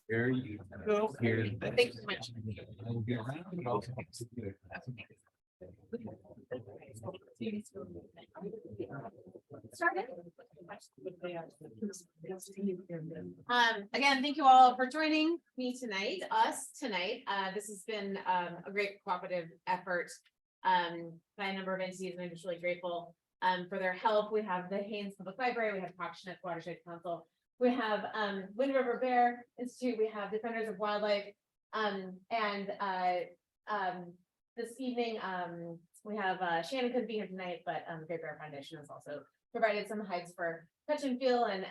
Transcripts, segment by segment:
There you go. Here. Thank you so much. I will be around. Again, thank you all for joining me tonight, this has been a great cooperative effort by a number of entities, and I'm just really grateful for their help. We have the Haines Public Library, we have Proxionate Watershed Council, we have Wind River Bear Institute, we have Defenders of Wildlife, and this evening we have Shannon couldn't be here tonight, but the Great Bear Foundation has also provided some hides for touch and feel and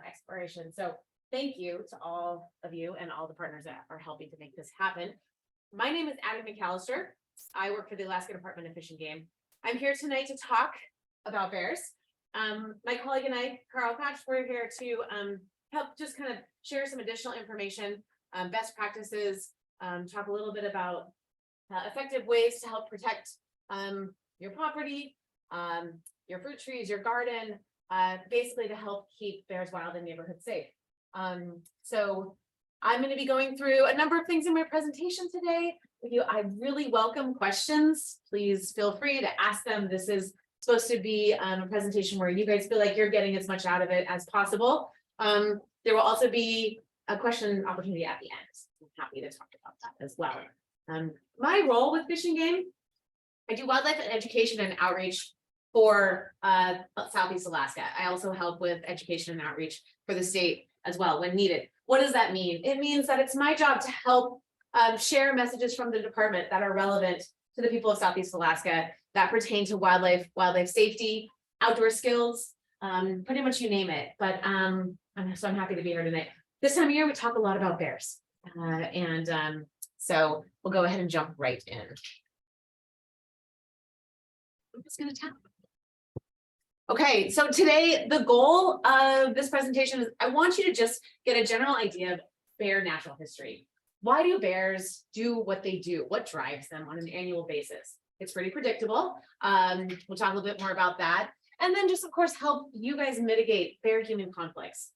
exploration. So thank you to all of you and all the partners that are helping to make this happen. My name is Abby McAllister. I work for the Alaska Department of Fish and Game. I'm here tonight to talk about bears. My colleague and I, Carl Patch, we're here to help just kind of share some additional information, best practices, talk a little bit about effective ways to help protect your property, your fruit trees, your garden, basically to help keep bears wild and neighborhoods safe. So I'm going to be going through a number of things in my presentation today with you. I really welcome questions. Please feel free to ask them. This is supposed to be a presentation where you guys feel like you're getting as much out of it as possible. There will also be a question opportunity at the end. I'm happy to talk about that as well. My role with Fish and Game, I do wildlife education and outreach for Southeast Alaska. I also help with education and outreach for the state as well when needed. What does that mean? It means that it's my job to help share messages from the department that are relevant to the people of Southeast Alaska that pertain to wildlife safety, outdoor skills, pretty much you name it. But I'm happy to be here tonight. This time of year, we talk a lot about bears. So we'll go ahead and jump right in. I'm just going to tap. Okay, so today the goal of this presentation is I want you to just get a general idea of bear natural history. Why do bears do what they do? What drives them on an annual basis? It's pretty predictable. We'll talk a little bit more about that. And then just, of course, help you guys mitigate bear-human conflicts.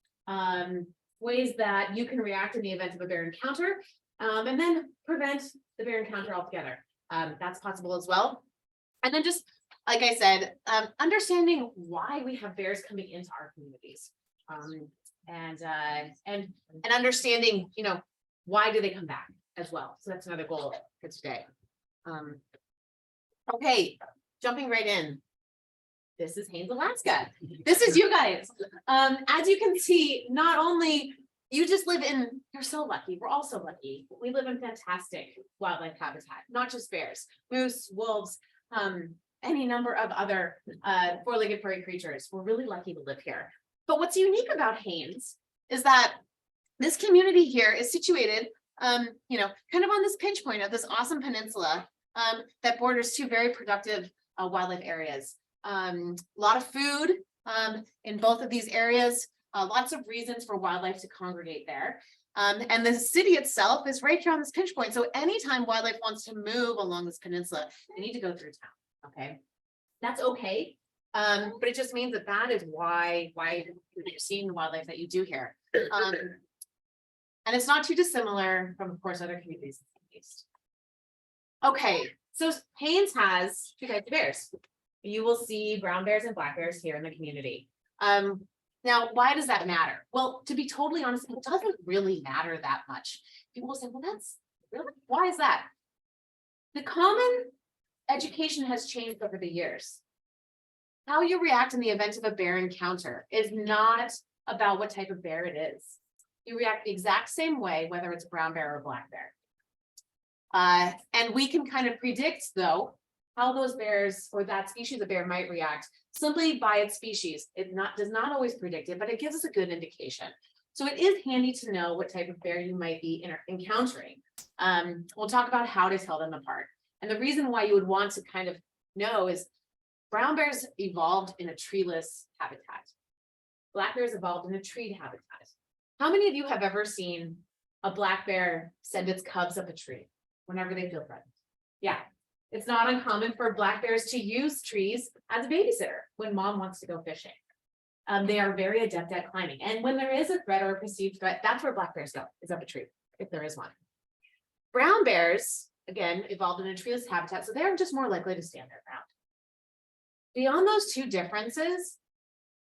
Ways that you can react in the event of a bear encounter, and then prevent the bear encounter altogether. That's possible as well. And then just, like I said, understanding why we have bears coming into our communities, and understanding, why do they come back as well? So that's another goal for today. Okay, jumping right in. This is Haines, Alaska. This is you guys. As you can see, not only you just live in, you're so lucky. We're all so lucky. We live in fantastic wildlife habitat, not just bears, moose, wolves, any number of other four-legged furry creatures. We're really lucky to live here. But what's unique about Haines is that this community here is situated, kind of on this pinch point of this awesome peninsula that borders two very productive wildlife areas. A lot of food in both of these areas, lots of reasons for wildlife to congregate there. And the city itself is right here on this pinch point. So anytime wildlife wants to move along this peninsula, they need to go through town. Okay, that's okay. But it just means that is why you're seeing the wildlife that you do here. And it's not too dissimilar from, of course, other communities in the East. Okay, so Haines has two types of bears. You will see brown bears and black bears here in the community. Now, why does that matter? Well, to be totally honest, it doesn't really matter that much. People will say, well, that's really, why is that? The common education has changed over the years. How you react in the event of a bear encounter is not about what type of bear it is. You react the exact same way, whether it's a brown bear or black bear. And we can kind of predict, though, how those bears or that species of bear might react simply by its species. It does not always predict it, but it gives us a good indication. So it is handy to know what type of bear you might be encountering. We'll talk about how to tell them apart. And the reason why you would want to kind of know is brown bears evolved in a treeless habitat. Black bears evolved in a treed habitat. How many of you have ever seen a black bear send its cubs up a tree whenever they feel threatened? Yeah, it's not uncommon for black bears to use trees as a babysitter when mom wants to go fishing. They are very adept at climbing. And when there is a threat or a perceived threat, that's where black bears go, is up a tree, if there is one. Brown bears, again, evolved in a treeless habitat, so they're just more likely to stand their ground. Beyond those two differences,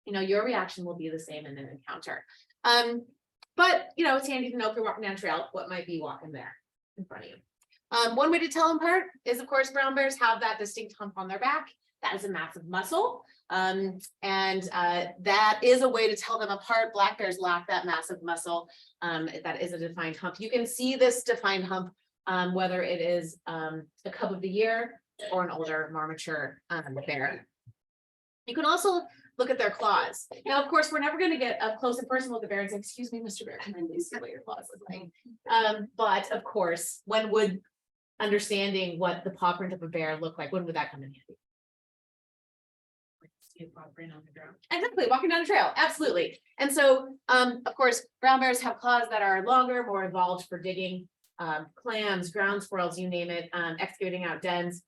your reaction will be the same in an encounter. But it's handy to know if you're walking down a trail, what might be walking there in front of you. One way to tell them apart is, of course, brown bears have that distinct hump on their back. That is a massive muscle. And that is a way to tell them apart. Black bears lack that massive muscle. That is a defined hump. You can see this defined hump, whether it is a cub of the year or an older, more mature bear. You can also look at their claws. Now, of course, we're never going to get up close and personal with the bear and say, excuse me, Mr. Bear, can I please see what your claws look like? But of course, when would understanding what the paw print of a bear look like, when would that come in handy? See a paw print on the ground. Exactly, walking down a trail, absolutely. And so, of course, brown bears have claws that are longer, more evolved for digging, clams, ground squirrels, you name it, excavating out dens.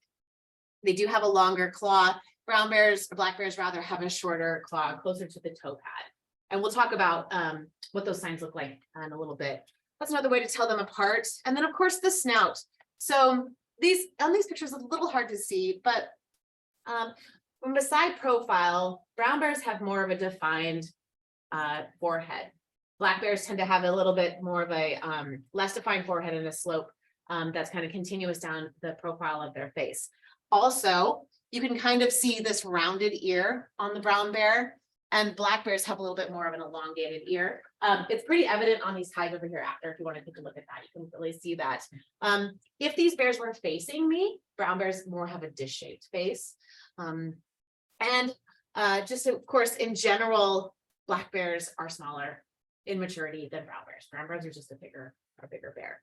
They do have a longer claw. Brown bears, or black bears rather, have a shorter claw, closer to the toe pad. And we'll talk about what those signs look like in a little bit. That's another way to tell them apart. And then, of course, the snout. So on these pictures, it's a little hard to see, but from the side profile, brown bears have more of a defined forehead. Black bears tend to have a little bit more of a less defined forehead and a slope that's kind of continuous down the profile of their face. Also, you can kind of see this rounded ear on the brown bear, and black bears have a little bit more of an elongated ear. It's pretty evident on these ties over here after, if you want to take a look at that, you can really see that. If these bears were facing me, brown bears more have a dish-shaped face. Just of course, in general, black bears are smaller in maturity than brown bears. Brown bears are just a bigger bear.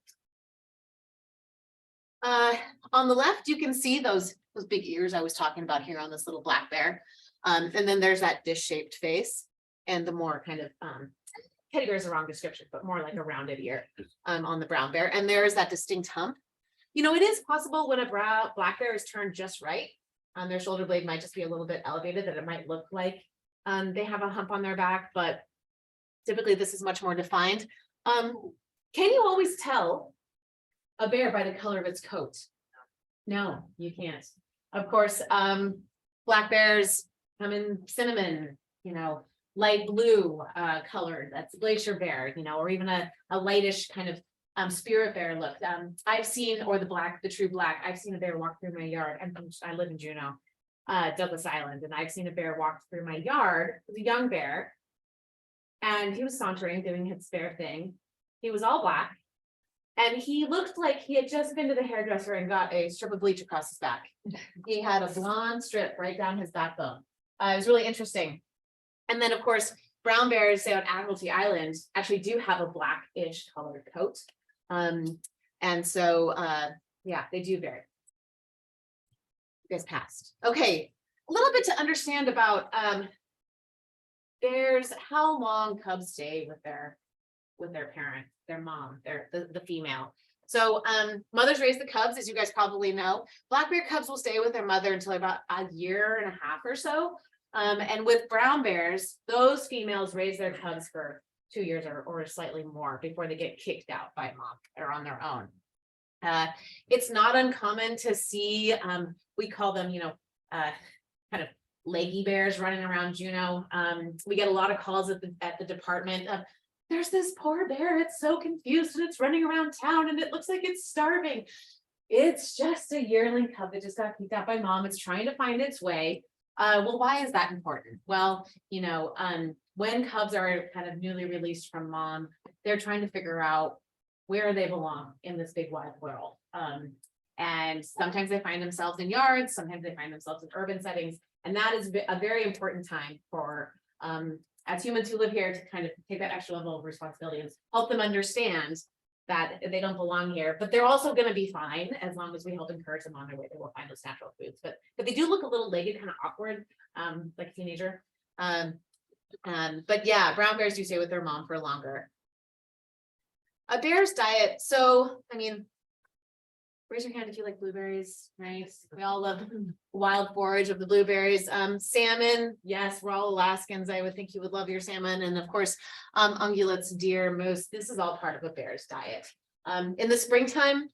On the left, you can see those big ears I was talking about here on this little black bear. And then there's that dish-shaped face, and the more kind of teddy bear is a wrong description, but more like a rounded ear on the brown bear. And there's that distinct hump. It is possible when a black bear is turned just right, their shoulder blade might just be a little bit elevated, that it might look like they have a hump on their back, but typically this is much more defined. Can you always tell a bear by the color of its coat? No, you can't. Of course, black bears come in cinnamon, light blue colored, that's glacier bear, or even a lightish kind of spirit bear look. I've seen, or the true black, I've seen a bear walk through my yard. I live in Juneau, Douglas Island, and I've seen a bear walk through my yard. It was a young bear, and he was sauntering, doing his bear thing. He was all black, and he looked like he had just been to the hairdresser and got a strip of bleach across his back. He had a blonde strip right down his backbone. It was really interesting. And then, of course, brown bears, say on Admiralty Island, actually do have a blackish colored coat. And so, yeah, they do vary. You guys passed. Okay, a little bit to understand about bears, how long cubs stay with their parent, their mom, the female. So mothers raise the cubs, as you guys probably know. Black bear cubs will stay with their mother until about a year and a half or so. And with brown bears, those females raise their cubs for 2 years or slightly more before they get kicked out by mom or on their own. It's not uncommon to see, we call them, kind of leggy bears running around Juneau. We get a lot of calls at the department of, there's this poor bear, it's so confused and it's running around town and it looks like it's starving. It's just a yearling cub that just got kicked out by mom. It's trying to find its way. Well, why is that important? Well, when cubs are kind of newly released from mom, they're trying to figure out where they belong in this big wide world. And sometimes they find themselves in yards, sometimes they find themselves in urban settings. And that is a very important time for as humans who live here to kind of take that extra level of responsibility and help them understand that they don't belong here, but they're also going to be fine as long as we help encourage them on their way. They will find those natural foods, but they do look a little legged, kind of awkward, like a teenager. But yeah, brown bears do stay with their mom for longer. A bear's diet. So, I mean, Raise your hand if you like blueberries, right? We all love wild forage of the blueberries. Salmon, yes, we're all Alaskans. I would think you would love your salmon. And of course, ungulates, deer, moose. This is all part of a bear's diet. In the springtime,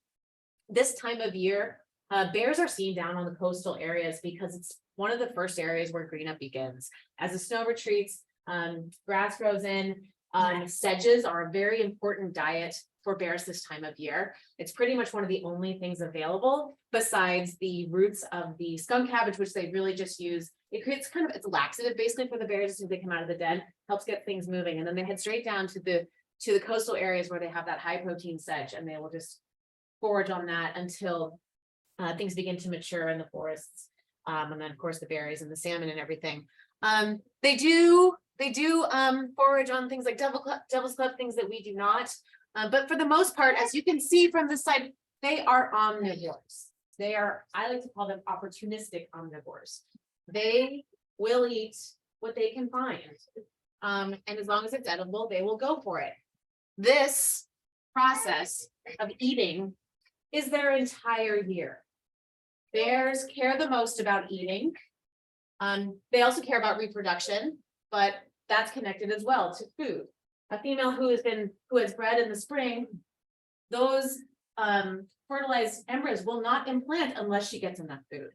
this time of year, bears are seen down on the coastal areas because it's one of the first areas where green up begins. As the snow retreats, grass grows in, sedges are a very important diet for bears this time of year. It's pretty much one of the only things available besides the roots of the skunk cabbage, which they really just use. It creates kind of, it's laxative basically for the bears as soon as they come out of the den, helps get things moving. And then they head straight down to the coastal areas where they have that high protein sedge, and they will just forage on that until things begin to mature in the forests. And then of course the berries and the salmon and everything. They do forage on things like devil's club, things that we do not. But for the most part, as you can see from this side, they are omnivores. They are, I like to call them opportunistic omnivores. They will eat what they can find. And as long as it's edible, they will go for it. This process of eating is their entire year. Bears care the most about eating. They also care about reproduction, but that's connected as well to food. A female who has bred in the spring, those fertilized embryos will not implant unless she gets enough food.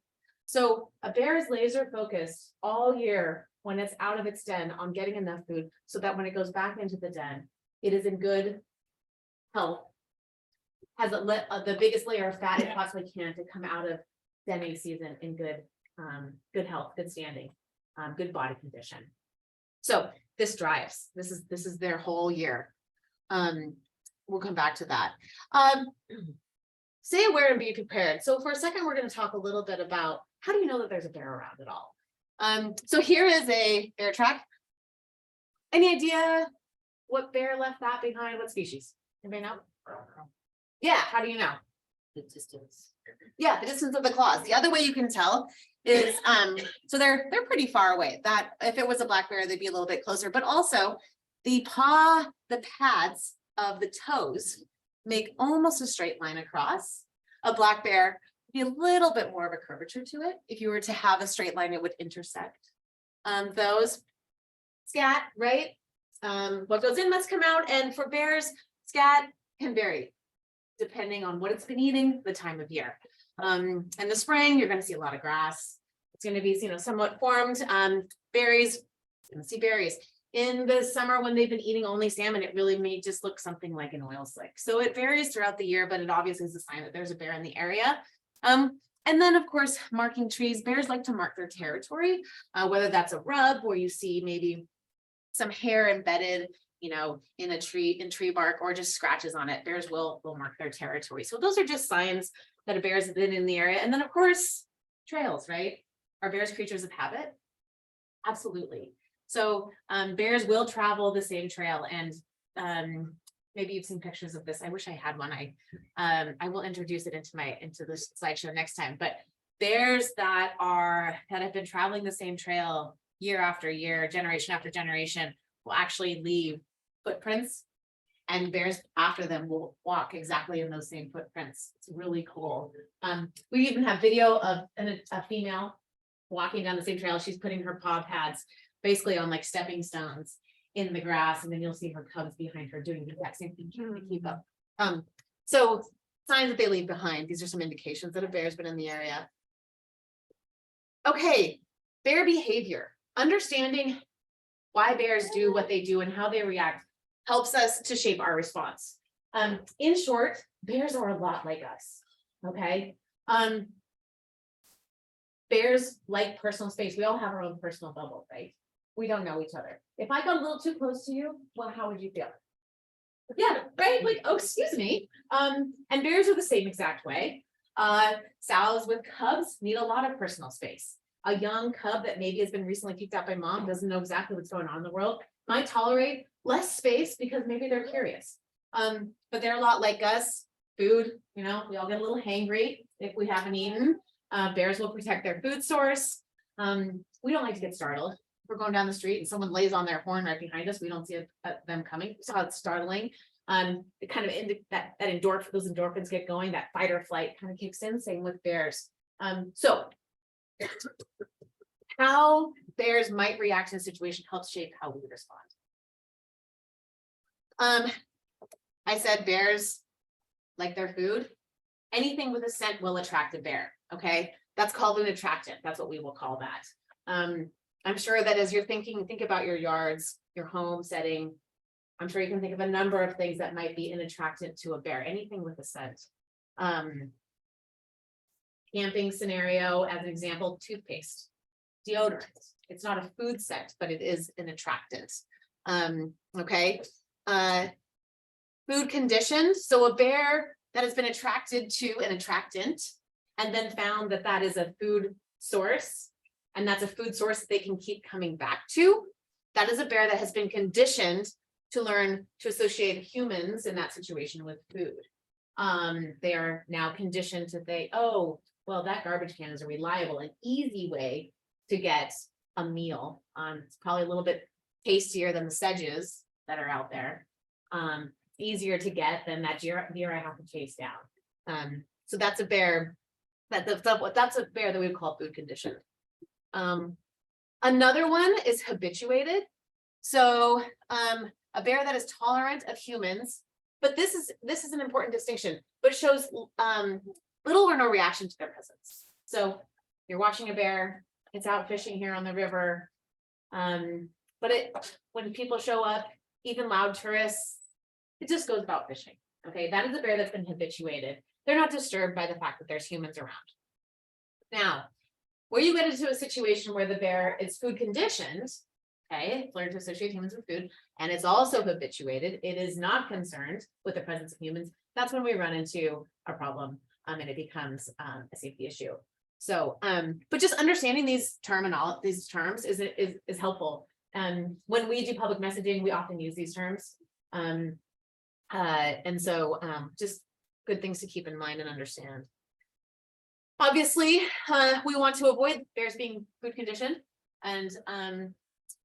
So a bear is laser focused all year when it's out of its den on getting enough food so that when it goes back into the den, it is in good health, has the biggest layer of fat it possibly can to come out of denning season in good health, good standing, good body condition. So this drives, this is their whole year. We'll come back to that. Stay aware and be prepared. So for a second, we're going to talk a little bit about how do you know that there's a bear around at all? So here is a bear track. Any idea what bear left that behind? What species? Anybody know? Yeah, how do you know? The distance. Yeah, the distance of the claws. The other way you can tell is so they're pretty far away. That if it was a black bear, they'd be a little bit closer, but also the pads of the toes make almost a straight line across. A black bear would be a little bit more of a curvature to it. If you were to have a straight line, it would intersect. Those scat, right? What goes in must come out. And for bears, scat can vary depending on what it's been eating, the time of year. In the spring, you're going to see a lot of grass. It's going to be, somewhat formed. Berries, you're going to see berries. In the summer, when they've been eating only salmon, it really may just look something like an oil slick. So it varies throughout the year, but it obviously is a sign that there's a bear in the area. And then, of course, marking trees. Bears like to mark their territory, whether that's a rub where you see maybe some hair embedded, in a tree, in tree bark, or just scratches on it. Bears will mark their territory. So those are just signs that a bear has been in the area. And then, of course, trails, right? Are bears creatures of habit? Absolutely. So bears will travel the same trail, and maybe you've seen pictures of this. I wish I had one. I will introduce it into the slideshow next time. But bears that have been traveling the same trail year after year, generation after generation, will actually leave footprints, and bears after them will walk exactly in those same footprints. It's really cool. We even have video of a female walking down the same trail. She's putting her paw pads basically on like stepping stones in the grass, and then you'll see her cubs behind her doing the exact same thing to keep up. So signs that they leave behind. These are some indications that a bear's been in the area. Okay, bear behavior. Understanding why bears do what they do and how they react helps us to shape our response. In short, bears are a lot like us. Okay. Bears like personal space. We all have our own personal bubble, right? We don't know each other. If I got a little too close to you, well, how would you feel? Yeah, right? Like, oh, excuse me. And bears are the same exact way. Sows with cubs need a lot of personal space. A young cub that maybe has been recently kicked out by mom, doesn't know exactly what's going on in the world, might tolerate less space because maybe they're curious. But they're a lot like us. Food, we all get a little hangry if we haven't eaten. Bears will protect their food source. We don't like to get startled. If we're going down the street and someone lays on their horn right behind us, we don't see them coming. So it's startling. It kind of that those endorphins get going, that fight or flight kind of kicks in, same with bears. So how bears might react in a situation helps shape how we respond. I said bears like their food. Anything with a scent will attract a bear. Okay, that's called an attractant. That's what we will call that. I'm sure that as you're think about your yards, your home setting, I'm sure you can think of a number of things that might be an attractant to a bear, anything with a scent. Camping scenario, as an example, toothpaste, deodorant. It's not a food scent, but it is an attractant. Okay. Food conditioned. So a bear that has been attracted to an attractant and then found that that is a food source, and that's a food source that they can keep coming back to. That is a bear that has been conditioned to learn to associate humans in that situation with food. They are now conditioned to think, oh, well, that garbage can is a reliable and easy way to get a meal. It's probably a little bit tastier than the sedges that are out there. Easier to get than that deer I have to chase down. So that's a bear that's a bear that we would call food conditioned. Another one is habituated. So a bear that is tolerant of humans, but this is an important distinction, but it shows little or no reaction to their presence. So you're watching a bear, it's out fishing here on the river, but when people show up, even loud tourists, it just goes about fishing. Okay, that is a bear that's been habituated. They're not disturbed by the fact that there's humans around. Now, where you get into a situation where the bear is food conditioned, okay, learned to associate humans with food, and it's also habituated, it is not concerned with the presence of humans, that's when we run into a problem, and it becomes a safety issue. So, but just understanding these terms is helpful. When we do public messaging, we often use these terms. And so just good things to keep in mind and understand. Obviously, we want to avoid bears being food conditioned and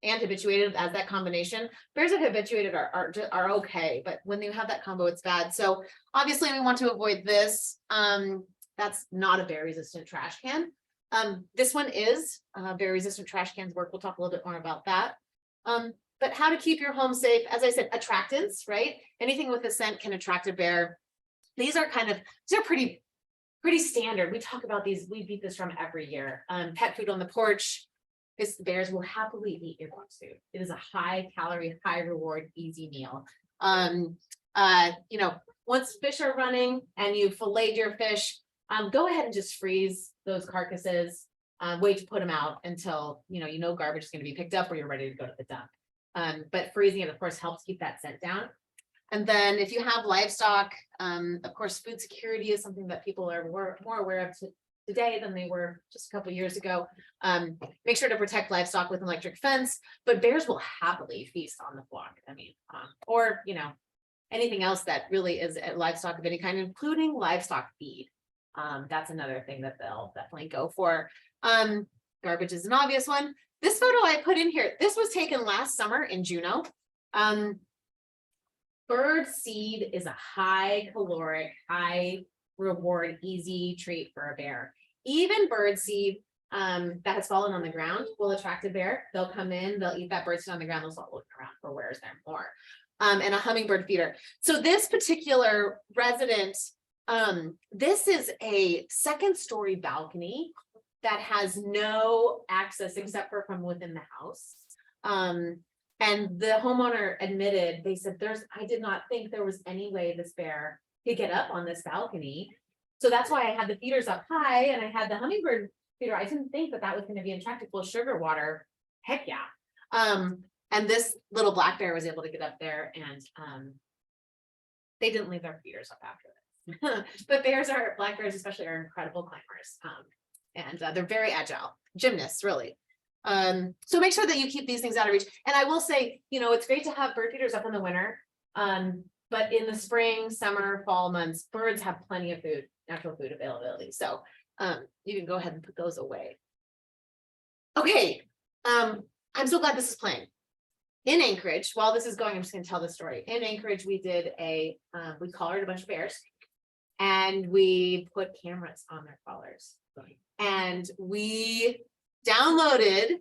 habituated as that combination. Bears that are habituated are okay, but when you have that combo, it's bad. So obviously we want to avoid this. That's not a bear resistant trash can. This one is bear resistant trash cans work. We'll talk a little bit more about that. But how to keep your home safe, as I said, attractants, right? Anything with a scent can attract a bear. These are pretty standard. We talk about these, we beat this drum every year. Pet food on the porch. The bears will happily eat your dog's food. It is a high calorie, high reward, easy meal. You know, once fish are running and you filleted your fish, go ahead and just freeze those carcasses. Wait to put them out until you know garbage is going to be picked up or you're ready to go to the dump. But freezing it, of course, helps keep that scent down. And then if you have livestock, of course, food security is something that people are more aware of today than they were just a couple of years ago. Make sure to protect livestock with an electric fence, but bears will happily feast on the flock. I mean, or, anything else that really is livestock of any kind, including livestock feed. That's another thing that they'll definitely go for. Garbage is an obvious one. This photo I put in here, this was taken last summer in Juneau. Bird seed is a high caloric, high reward, easy treat for a bear. Even bird seed that has fallen on the ground will attract a bear. They'll come in, they'll eat that bird seed on the ground, they'll start looking around for where is there more. And a hummingbird feeder. So this particular resident, this is a second-story balcony that has no access except for from within the house. And the homeowner admitted, they said, I did not think there was any way this bear could get up on this balcony. So that's why I had the feeders up high and I had the hummingbird feeder. I didn't think that was going to be attractive. Well, sugar water, heck yeah. And this little black bear was able to get up there and they didn't leave their feeders up after this. But black bears especially are incredible climbers. And they're very agile, gymnasts, really. So make sure that you keep these things out of reach. And I will say, it's great to have bird feeders up in the winter. But in the spring, summer, fall months, birds have plenty of food, natural food availability. So you can go ahead and put those away. Okay, I'm so glad this is playing. in Anchorage, while this is going, I'm just gonna tell the story. In Anchorage, we did we collared a bunch of bears. And we put cameras on their collars. And we downloaded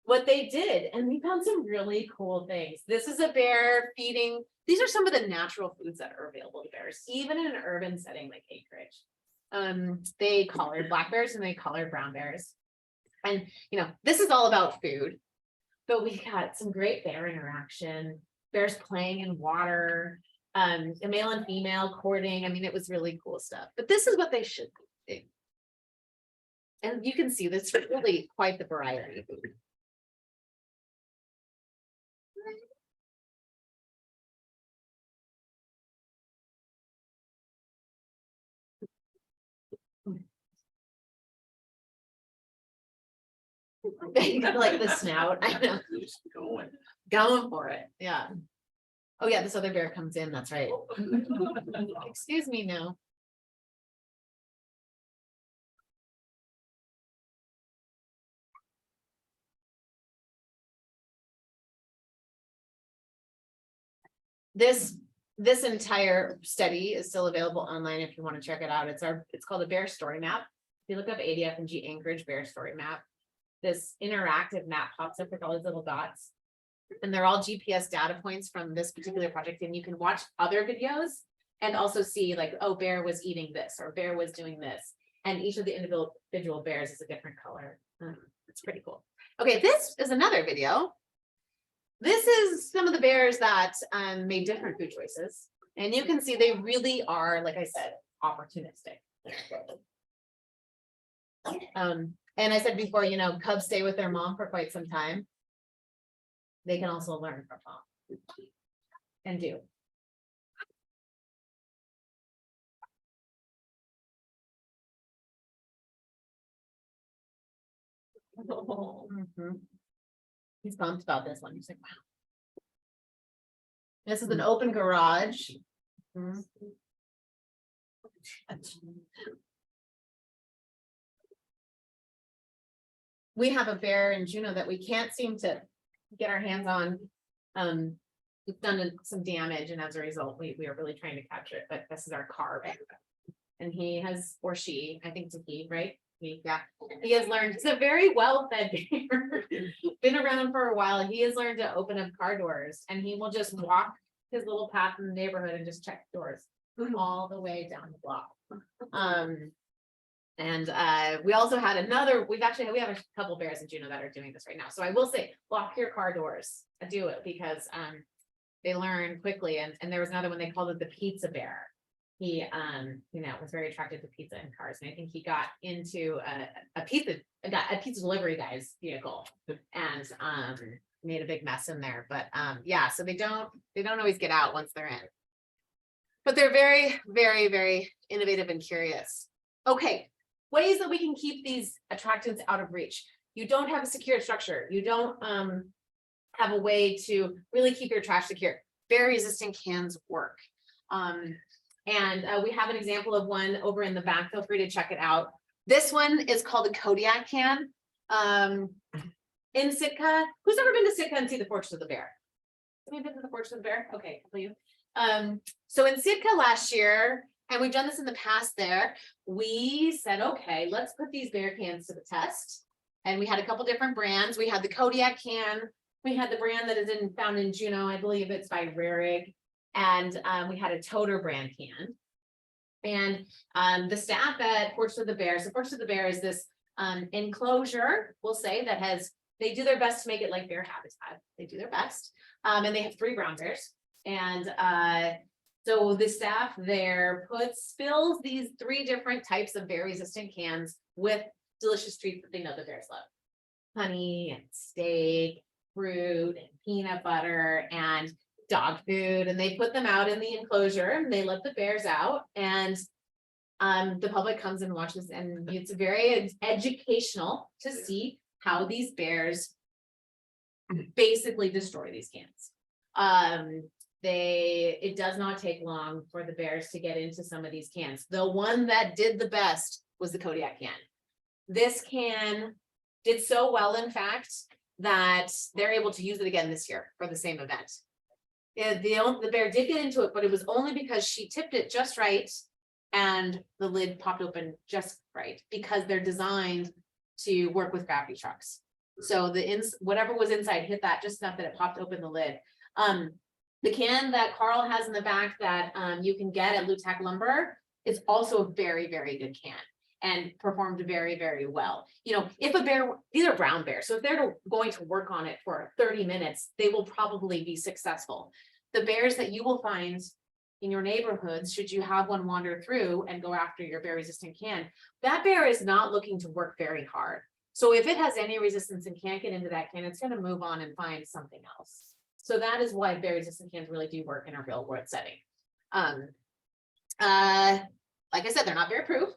what they did. And we found some really cool things. This is a bear feeding. These are some of the natural foods that are available to bears, even in an urban setting like Anchorage. They collared black bears and they collared brown bears. And, you know, this is all about food. But we got some great bear interaction, bears playing in water, a male and female courting. I mean, it was really cool stuff, but this is what they should be doing. And you can see this really quite the variety. Like the snout, I know. Going for it, yeah. Oh yeah, this other bear comes in, that's right. Excuse me now. This entire study is still available online if you want to check it out. It's called a bear story map. If you look up ADF&G Anchorage bear story map, this interactive map pops up with all these little dots. And they're all GPS data points from this particular project. And you can watch other videos and also see like, oh, bear was eating this or bear was doing this. And each of the individual bears is a different color. It's pretty cool. Okay, this is another video. This is some of the bears that made different food choices. And you can see they really are, like I said, opportunistic. And I said before, you know, cubs stay with their mom for quite some time. They can also learn from mom and do. He's pumped about this one. He's like, wow. This is an open garage. We have a bear in Juneau that we can't seem to get our hands on. We've done some damage, and as a result, we are really trying to capture it. But this is our car bear, and he has, or she, I think it's a he, right? Yeah, he has learned. It's a very well-fed bear, been around for a while. He has learned to open up car doors, and he will just walk his little path in the neighborhood and just check doors all the way down the block. And we also had we have a couple bears in Juneau that are doing this right now. So I will say, lock your car doors, do it, because they learn quickly. And there was another one, they called it the pizza bear. He you know, was very attracted to pizza and cars, and I think he got into a pizza delivery guy's vehicle and made a big mess in there. But yeah, so they don't always get out once they're in, but they're very, very, very innovative and curious. Okay, ways that we can keep these attractants out of reach. You don't have a secure structure. You don't have a way to really keep your trash secure. Bear resistant cans work. And we have an example of one over in the back. Feel free to check it out. This one is called a Kodiak can. In Sitka, who's ever been to Sitka and see the Fortress of the Bear? Have you been to the Fortress of the Bear? Okay, I'll tell you. So in Sitka last year, and we've done this in the past there, we said, okay, let's put these bear cans to the test. And we had a couple different brands. We had the Kodiak can. We had the brand that is found in Juneau. I believe it's by Rarig. And we had a Toter brand can. And the staff at Fortress of the Bear, so Fortress of the Bear is this enclosure, we'll say, that they do their best to make it like bear habitat. They do their best. And they have 3 brown bears. And so the staff there fills these 3 different types of bear resistant cans with delicious treats that they know the bears love. Honey and steak, fruit and peanut butter and dog food. And they put them out in the enclosure and they let the bears out. And the public comes and watches, and it's very educational to see how these bears basically destroy these cans. It does not take long for the bears to get into some of these cans. The one that did the best was the Kodiak can. This can did so well, in fact, that they're able to use it again this year for the same event. Yeah, the bear did get into it, but it was only because she tipped it just right and the lid popped open just right, because they're designed to work with gravity trucks. So whatever was inside hit that just enough that it popped open the lid. The can that Carl has in the back that you can get at Lutech Lumber is also a very, very good can and performed very, very well. You know, if a bear, these are brown bears, so if they're going to work on it for 30 minutes, they will probably be successful. The bears that you will find in your neighborhoods, should you have one wander through and go after your bear resistant can, that bear is not looking to work very hard. So if it has any resistance and can't get into that can, it's going to move on and find something else. So that is why bear resistant cans really do work in a real world setting. Like I said, they're not bear proof.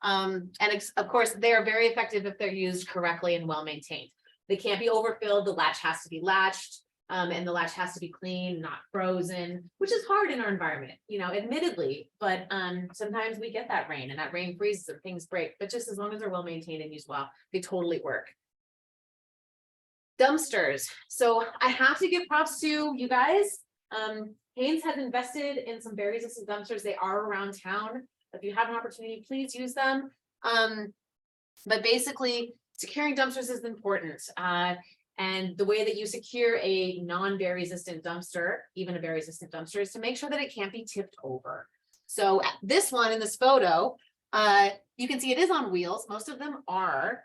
Of course, they are very effective if they're used correctly and well maintained. They can't be overfilled. The latch has to be latched, and the latch has to be clean, not frozen, which is hard in our environment, you know, admittedly, but sometimes we get that rain and that rain freezes and things break, but just as long as they're well maintained and used well, they totally work. Dumpsters. So I have to give props to you guys. Haines has invested in some bear resistant dumpsters. They are around town. If you have an opportunity, please use them. But basically, securing dumpsters is important. And the way that you secure a non-bear resistant dumpster, even a bear resistant dumpster, is to make sure that it can't be tipped over. So this one in this photo, you can see it is on wheels. Most of them are.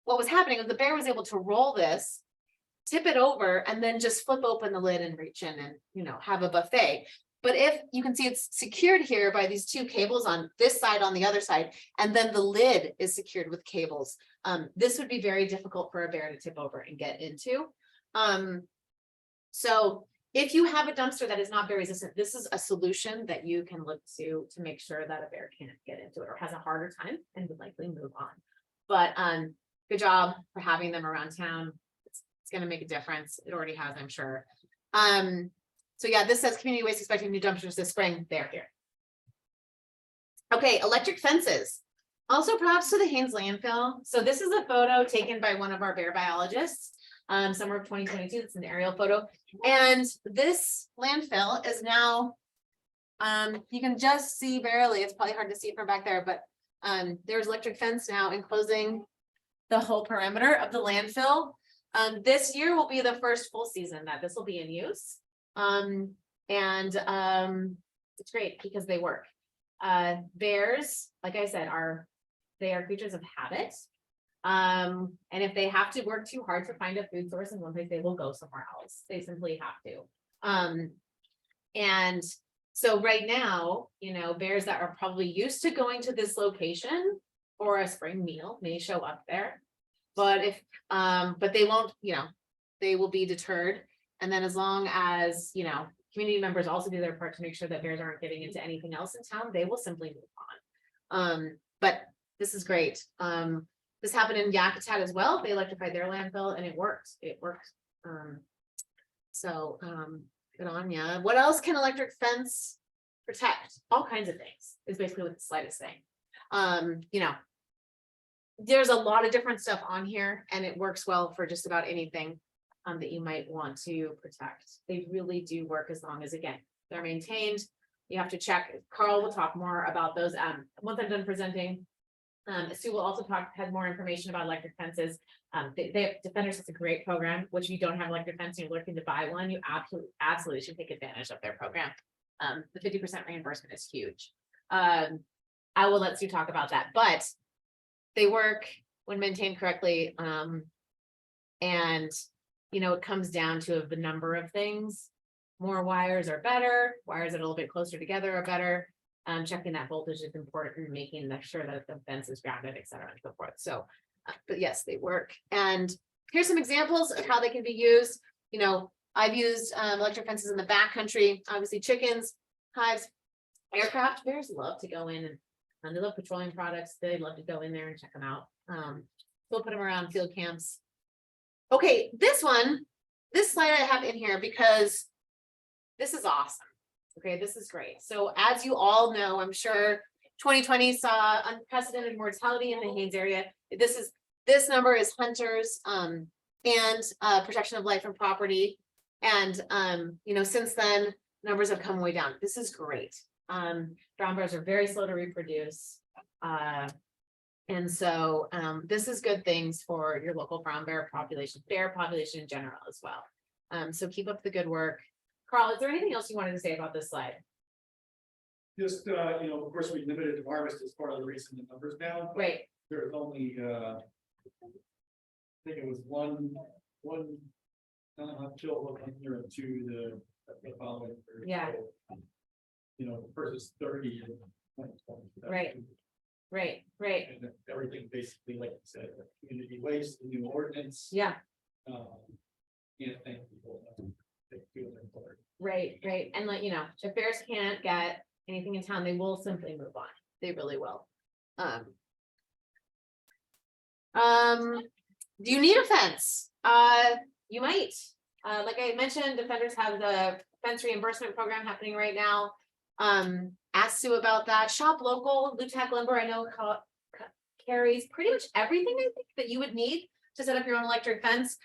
What was happening is the bear was able to roll this, tip it over, and then just flip open the lid and reach in and, you know, have a buffet. But if you can see it's secured here by these two cables on this side, on the other side, and then the lid is secured with cables. This would be very difficult for a bear to tip over and get into. So if you have a dumpster that is not bear resistant, this is a solution that you can look to make sure that a bear can't get into it or has a harder time and would likely move on. But good job for having them around town. It's going to make a difference. It already has, I'm sure. So yeah, this says community waste expecting new dumpsters this spring. They're here. Okay, electric fences. Also props to the Haines landfill. So this is a photo taken by one of our bear biologists, summer of 2022. It's an aerial photo. And this landfill is now, you can just see barely, it's probably hard to see from back there, but there's electric fence now enclosing the whole perimeter of the landfill. This year will be the first full season that this will be in use. It's great because they work. Bears, like I said, they are creatures of habit. And if they have to work too hard to find a food source in one place, they will go somewhere else. They simply have to. And so right now, you know, bears that are probably used to going to this location for a spring meal may show up there, but but they won't, you know, they will be deterred. And then as long as, you know, community members also do their part to make sure that bears aren't getting into anything else in town, they will simply move on. But this is great. This happened in Yakutat as well. They electrified their landfill and it worked. It worked. Good on ya. What else can electric fence protect? All kinds of things is basically what the slide is saying. You know, there's a lot of different stuff on here and it works well for just about anything that you might want to protect. They really do work as long as, again, they're maintained. You have to check. Carl will talk more about those once I'm done presenting. Sue will also have more information about electric fences. Defenders has a great program, which if you don't have electric fence and you're looking to buy one, you absolutely should take advantage of their program. The 50% reimbursement is huge. I will let Sue talk about that, but they work when maintained correctly. And you know, it comes down to the number of things. More wires are better. Wires that are a little bit closer together are better. Checking that voltage is important, making sure that the fence is grounded, et cetera, and so forth. So, but yes, they work. And here's some examples of how they can be used. You know, I've used electric fences in the backcountry, obviously chickens, hives, aircraft. Bears love to go in and they love petroleum products. They love to go in there and check them out. We'll put them around field camps. Okay, this slide I have in here because this is awesome. Okay, this is great. So as you all know, I'm sure 2020 saw unprecedented mortality in the Haines area. This is This number is hunters, and protection of life and property. And, you know, since then, numbers have come way down. This is great. Brown bears are very slow to reproduce. And so, this is good things for your local brown bear population in general as well. So keep up the good work. Carl, is there anything else you wanted to say about this slide? Just, you know, of course, we limited the harvest as part of the reason the numbers down. Right. There's only, I think it was one, chill one here and two the following. Yeah. You know, versus 30 in 2020. Right. And then everything basically, like you said, community waste, the new ordinance. Yeah. Can't thank people. They feel their part. Right. And like, you know, if bears can't get anything in town, they will simply move on. They really will. Do you need a fence? You might. Like I mentioned, defenders have the fence reimbursement program happening right now. Ask Sue about that. Shop local. Lutak Lumber, I know, carries pretty much everything I think that you would need to set up your own electric fence.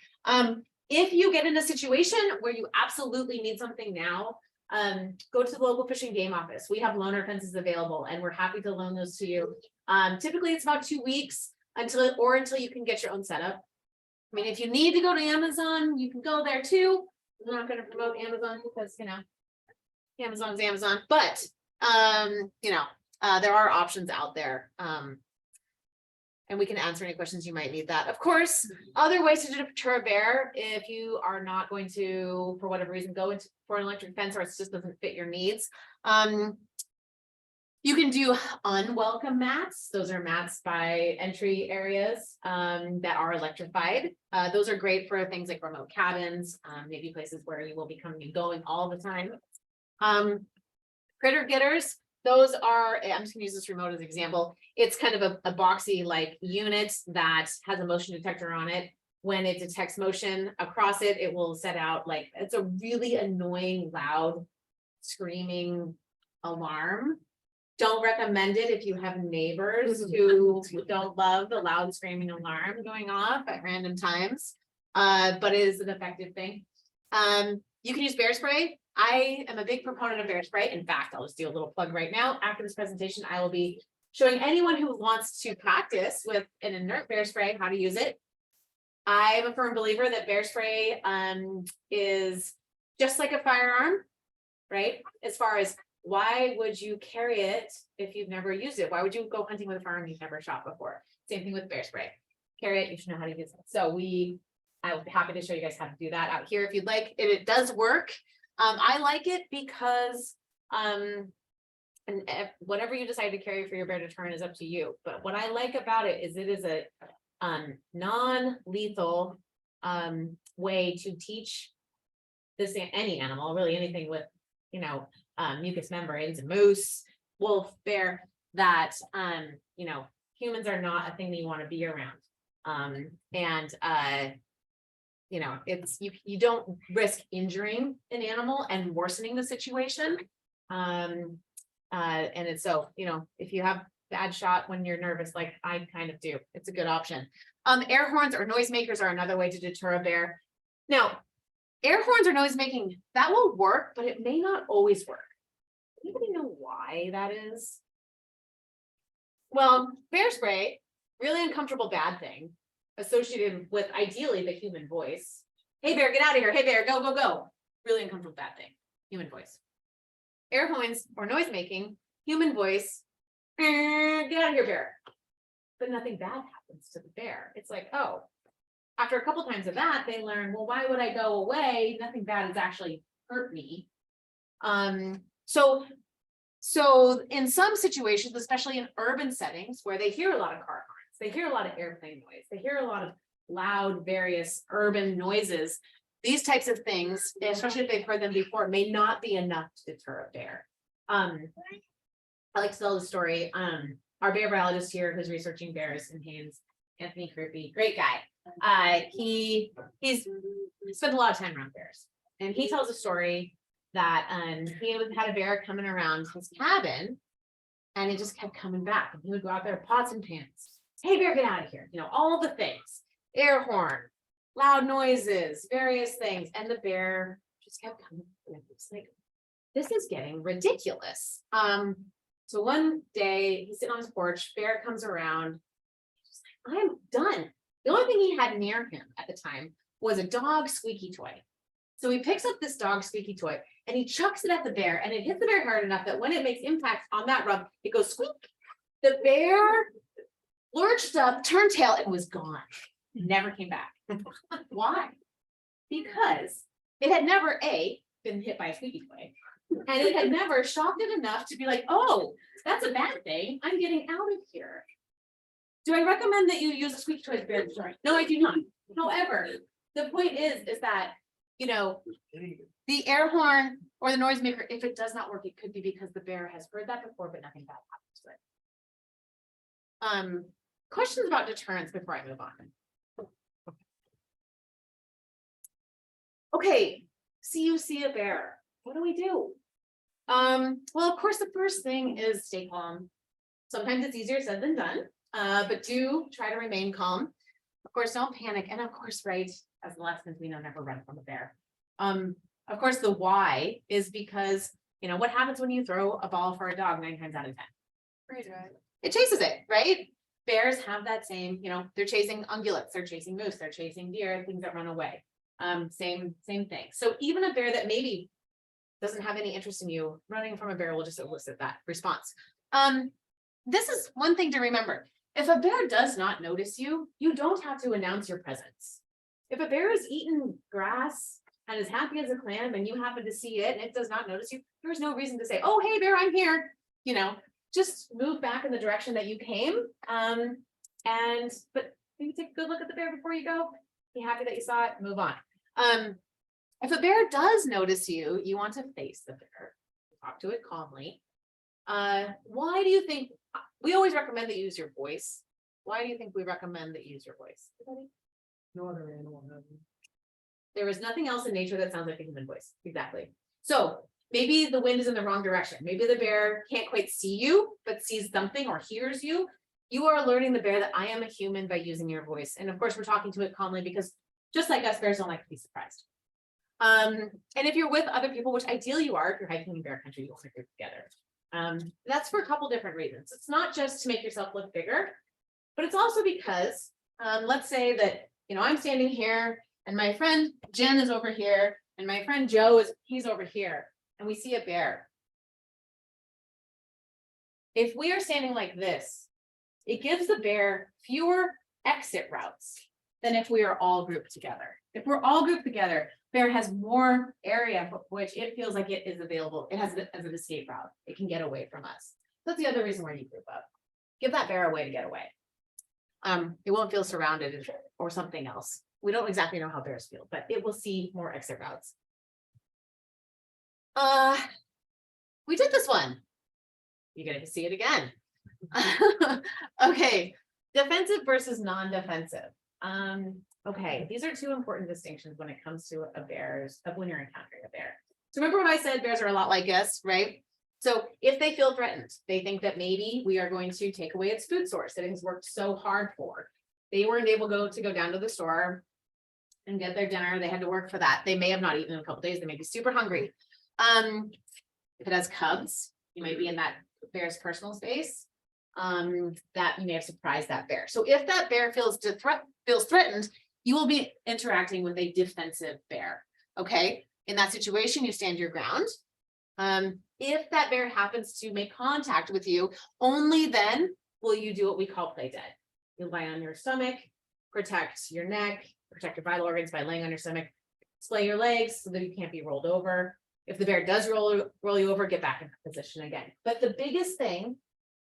If you get in a situation where you absolutely need something now, go to the local Fish and Game office. We have loaner fences available and we're happy to loan those to you. Typically it's about 2 weeks until you can get your own setup. I mean, if you need to go to Amazon, you can go there too. I'm not going to promote Amazon because, you know, Amazon's Amazon, but, you know, there are options out there. And we can answer any questions you might need that. Of course, other ways to deter a bear if you are not going to, for whatever reason, go into for an electric fence or it just doesn't fit your needs. You can do unwelcome mats. Those are mats by entry areas that are electrified. Those are great for things like remote cabins, maybe places where you will be coming and going all the time. Critter getters. Those are, I'm just gonna use this remote as an example. It's kind of a boxy like unit that has a motion detector on it. When it detects motion across it, it will set out like, it's a really annoying, loud, screaming alarm. Don't recommend it if you have neighbors who don't love the loud screaming alarm going off at random times. But it is an effective thing. You can use bear spray. I am a big proponent of bear spray. In fact, I'll just do a little plug right now. After this presentation, I will be showing anyone who wants to practice with an inert bear spray how to use it. I am a firm believer that bear spray is just like a firearm, right? As far as why would you carry it if you've never used it? Why would you go hunting with a firearm you've never shot before? Same thing with bear spray. Carry it, you should know how to use it. So I will be happy to show you guys how to do that out here if you'd like. It does work. I like it because whatever you decide to carry for your bear deterrent is up to you. But what I like about it is a non-lethal way to teach this any animal, really anything with, you know, mucous membranes, moose, wolf, bear, that you know, humans are not a thing that you want to be around. You know, it's you don't risk injuring an animal and worsening the situation. And it's so, you know, if you have bad shot when you're nervous, like I kind of do, it's a good option. Air horns or noisemakers are another way to deter a bear. Now, air horns or noise making, that will work, but it may not always work. Anybody know why that is? Well, bear spray, really uncomfortable bad thing associated with ideally the human voice. Hey bear, get out of here. Hey bear, go, go, go. Really uncomfortable bad thing, human voice. Air horns or noise making, human voice, get out of here, bear. But nothing bad happens to the bear. It's like, oh, after a couple times of that, they learn, well, why would I go away? Nothing bad has actually hurt me. So in some situations, especially in urban settings where they hear a lot of car horns, they hear a lot of airplane noise, they hear a lot of loud, various urban noises, these types of things, especially if they've heard them before, may not be enough to deter a bear. I like to tell the story. Our bear biologist here who's researching bears in Haines, Anthony Krippy, great guy. He's spent a lot of time around bears, and he tells a story that he had a bear coming around his cabin, and it just kept coming back. And he would go out there, pots and pans, hey bear, get out of here, all the things, air horn, loud noises, various things, and the bear just kept coming. It's like, this is getting ridiculous. So one day he's sitting on his porch, bear comes around, he's like, I'm done. The only thing he had near him at the time was a dog squeaky toy. So he picks up this dog squeaky toy and he chucks it at the bear, and it hits the bear hard enough that when it makes impact on that rub, it goes squeak. The bear lurched up, turned tail, and was gone. Never came back. Why? Because it had never been hit by a squeaky toy, and it had never shocked it enough to be like, oh, that's a bad thing. I'm getting out of here. Do I recommend that you use a squeaky toy as bear deterrent? No, I do not. However, the point is that, the air horn or the noisemaker, if it does not work, it could be because the bear has heard that before, but nothing bad happens to it. Questions about deterrence before I move on. Okay, you see a bear. What do we do? Well, of course, the first thing is stay calm. Sometimes it's easier said than done, but do try to remain calm. Of course, don't panic. And of course, right, as lessons we know, never run from a bear. Of course, the why is because, what happens when you throw a ball for a dog 9 times out of 10? It chases it, right? Bears have that same, they're chasing ungulates, they're chasing moose, they're chasing deer, things that run away. Same thing. So even a bear that maybe doesn't have any interest in you, running from a bear will just elicit that response. This is one thing to remember. If a bear does not notice you, you don't have to announce your presence. If a bear is eating grass and is happy as a clam and you happen to see it and it does not notice you, there's no reason to say, oh, hey bear, I'm here. Just move back in the direction that you came. But maybe take a good look at the bear before you go. Be happy that you saw it, move on. If a bear does notice you, you want to face the bear, talk to it calmly. Why do you think we always recommend that you use your voice? Why do you think we recommend that you use your voice? Anybody? No other animal has. There is nothing else in nature that sounds like a human voice. Exactly. So maybe the wind is in the wrong direction. Maybe the bear can't quite see you, but sees something or hears you. You are alerting the bear that I am a human by using your voice. And of course, we're talking to it calmly because just like us, bears don't like to be surprised. And if you're with other people, which ideally you are, if you're hiking in bear country, you'll group together. That's for a couple different reasons. It's not just to make yourself look bigger, but it's also because let's say that, I'm standing here and my friend Jen is over here and my friend Joe he's over here and we see a bear. If we are standing like this, it gives the bear fewer exit routes than if we are all grouped together. If we're all grouped together, bear has more area for which it feels like it is available. It has it as an escape route. It can get away from us. That's the other reason why you group up. Give that bear a way to get away. It won't feel surrounded or something else. We don't exactly know how bears feel, but it will see more exit routes. We did this one. You're gonna see it again. Okay, defensive versus non-defensive. Okay, these are two important distinctions when it comes to when you're encountering a bear. So remember when I said bears are a lot like us, right? So if they feel threatened, they think that maybe we are going to take away its food source that it has worked so hard for. They weren't able to go down to the store and get their dinner. They had to work for that. They may have not eaten in a couple days. They may be super hungry. If it has cubs, you might be in that bear's personal space. That you may have surprised that bear. So if that bear feels threatened, you will be interacting with a defensive bear. Okay, in that situation, you stand your ground. If that bear happens to make contact with you, only then will you do what we call play dead. You lie on your stomach, protect your neck, protect your vital organs by laying on your stomach, splay your legs so that you can't be rolled over. If the bear does roll you over, get back in position again. But the biggest thing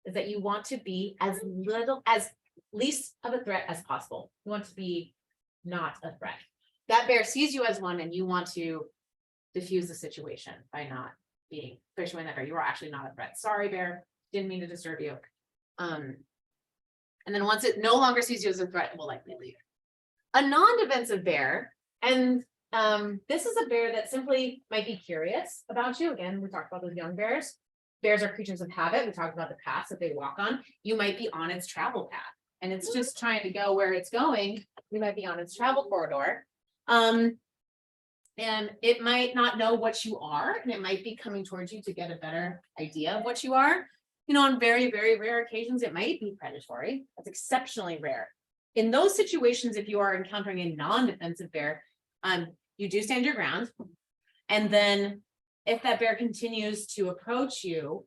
is that you want to be as least of a threat as possible. You want to be not a threat. That bear sees you as one and you want to diffuse the situation by not being, especially when that bear, you are actually not a threat. Sorry, bear, didn't mean to disturb you. And then once it no longer sees you as a threat, it will likely leave. A non-defensive bear, and this is a bear that simply might be curious about you. Again, we talked about those young bears. Bears are creatures of habit. We talked about the paths that they walk on. You might be on its travel path and it's just trying to go where it's going, we might be on its travel corridor. And it might not know what you are, and it might be coming towards you to get a better idea of what you are. You know, on very, very rare occasions, it might be predatory. That's exceptionally rare. In those situations, if you are encountering a non-defensive bear, you do stand your ground. And then if that bear continues to approach you,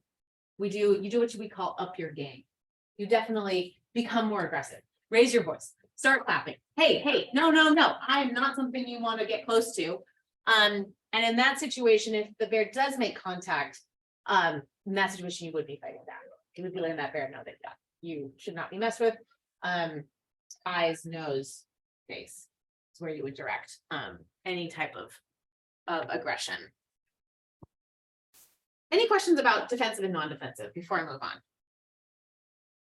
you do what we call up your game. You definitely become more aggressive. Raise your voice, start clapping. Hey, no, I'm not something you want to get close to. And in that situation, if the bear does make contact, in that situation, you would be fighting back. You would be letting that bear know that you should not be messed with. Eyes, nose, face is where you would direct any type of aggression. Any questions about defensive and non-defensive before I move on?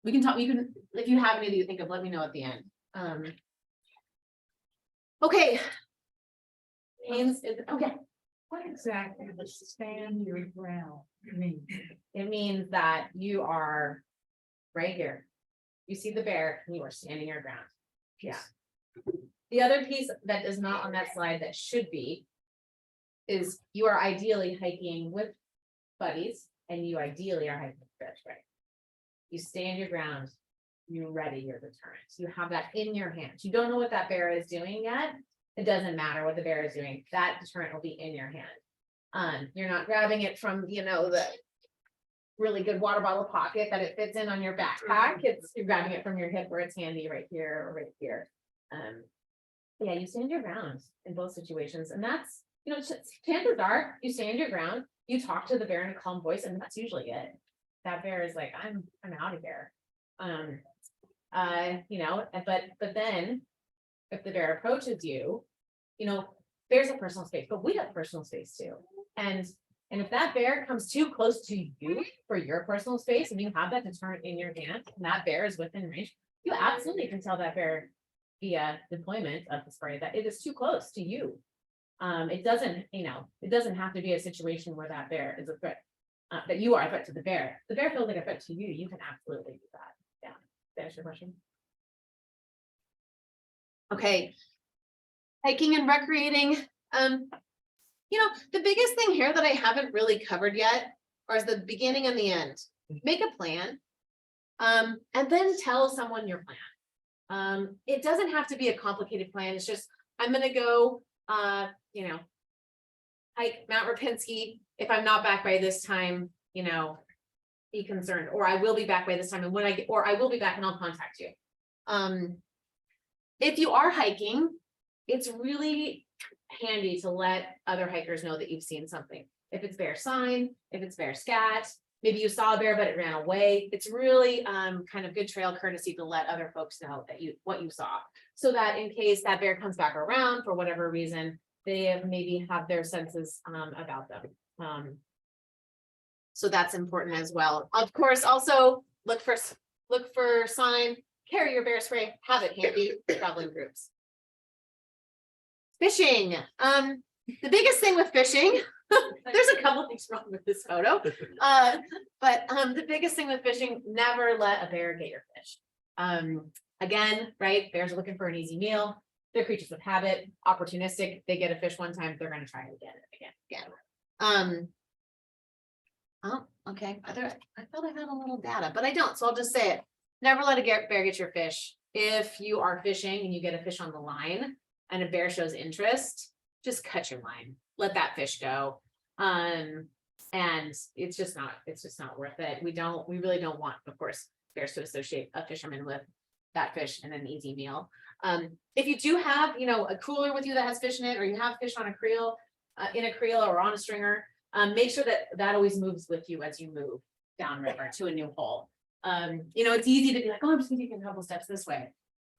We can talk, if you have any that you think of, let me know at the end. Okay. Haines is, okay. What exactly does stand your ground mean? It means that you are right here. You see the bear and you are standing your ground. Yeah. The other piece that is not on that slide that should be is you are ideally hiking with buddies, and you ideally are hiking with bears, right? You stand your ground, you ready your deterrent. You have that in your hands. You don't know what that bear is doing yet. It doesn't matter what the bear is doing. That deterrent will be in your hand. You're not grabbing it from, the really good water bottle pocket that it fits in on your backpack. You're grabbing it from your hip where it's handy right here or right here. Yeah, you stand your ground in both situations. And that's, chances are you stand your ground, you talk to the bear in a calm voice, and that's usually it. That bear is like, I'm out of here. But then if the bear approaches you, bears have personal space, but we have personal space too. And if that bear comes too close to you for your personal space, and you have that deterrent in your hand, and that bear is within range, you absolutely can tell that bear via deployment of the spray that it is too close to you. It doesn't have to be a situation where that bear is a threat, that you are a threat to the bear. The bear feels like a threat to you. You can absolutely do that. Yeah, that's your question. Okay, hiking and recreating. The biggest thing here that I haven't really covered yet, or is the beginning and the end. Make a plan, and then tell someone your plan. It doesn't have to be a complicated plan. It's just, I'm gonna go, hike Mount Rapinski. If I'm not back by this time, be concerned, or I will be back by this time, and when I will be back and I'll contact you. If you are hiking, it's really handy to let other hikers know that you've seen something. If it's bear sign, if it's bear scat, maybe you saw a bear but it ran away. It's really kind of good trail courtesy to let other folks know that what you saw, so that in case that bear comes back around for whatever reason, they maybe have their senses about them. So that's important as well. Of course, also look for sign, carry your bear spray, have it handy, traveling groups. Fishing. The biggest thing with fishing, there's a couple things wrong with this photo. But the biggest thing with fishing, never let a bear get your fish. Again, right? Bears are looking for an easy meal. They're creatures of habit, opportunistic. They get a fish one time, they're going to try it again. Oh, okay. I thought I had a little data, but I don't. So I'll just say it. Never let a bear get your fish. If you are fishing and you get a fish on the line and a bear shows interest, just cut your line. Let that fish go. And it's just not worth it. We really don't want, of course, bears to associate a fisherman with that fish and an easy meal. If you do have, a cooler with you that has fish in it, or you have fish on a creel, in a creel or on a stringer, make sure that always moves with you as you move downriver to a new hole. It's easy to be like, oh, I'm just gonna take a couple steps this way.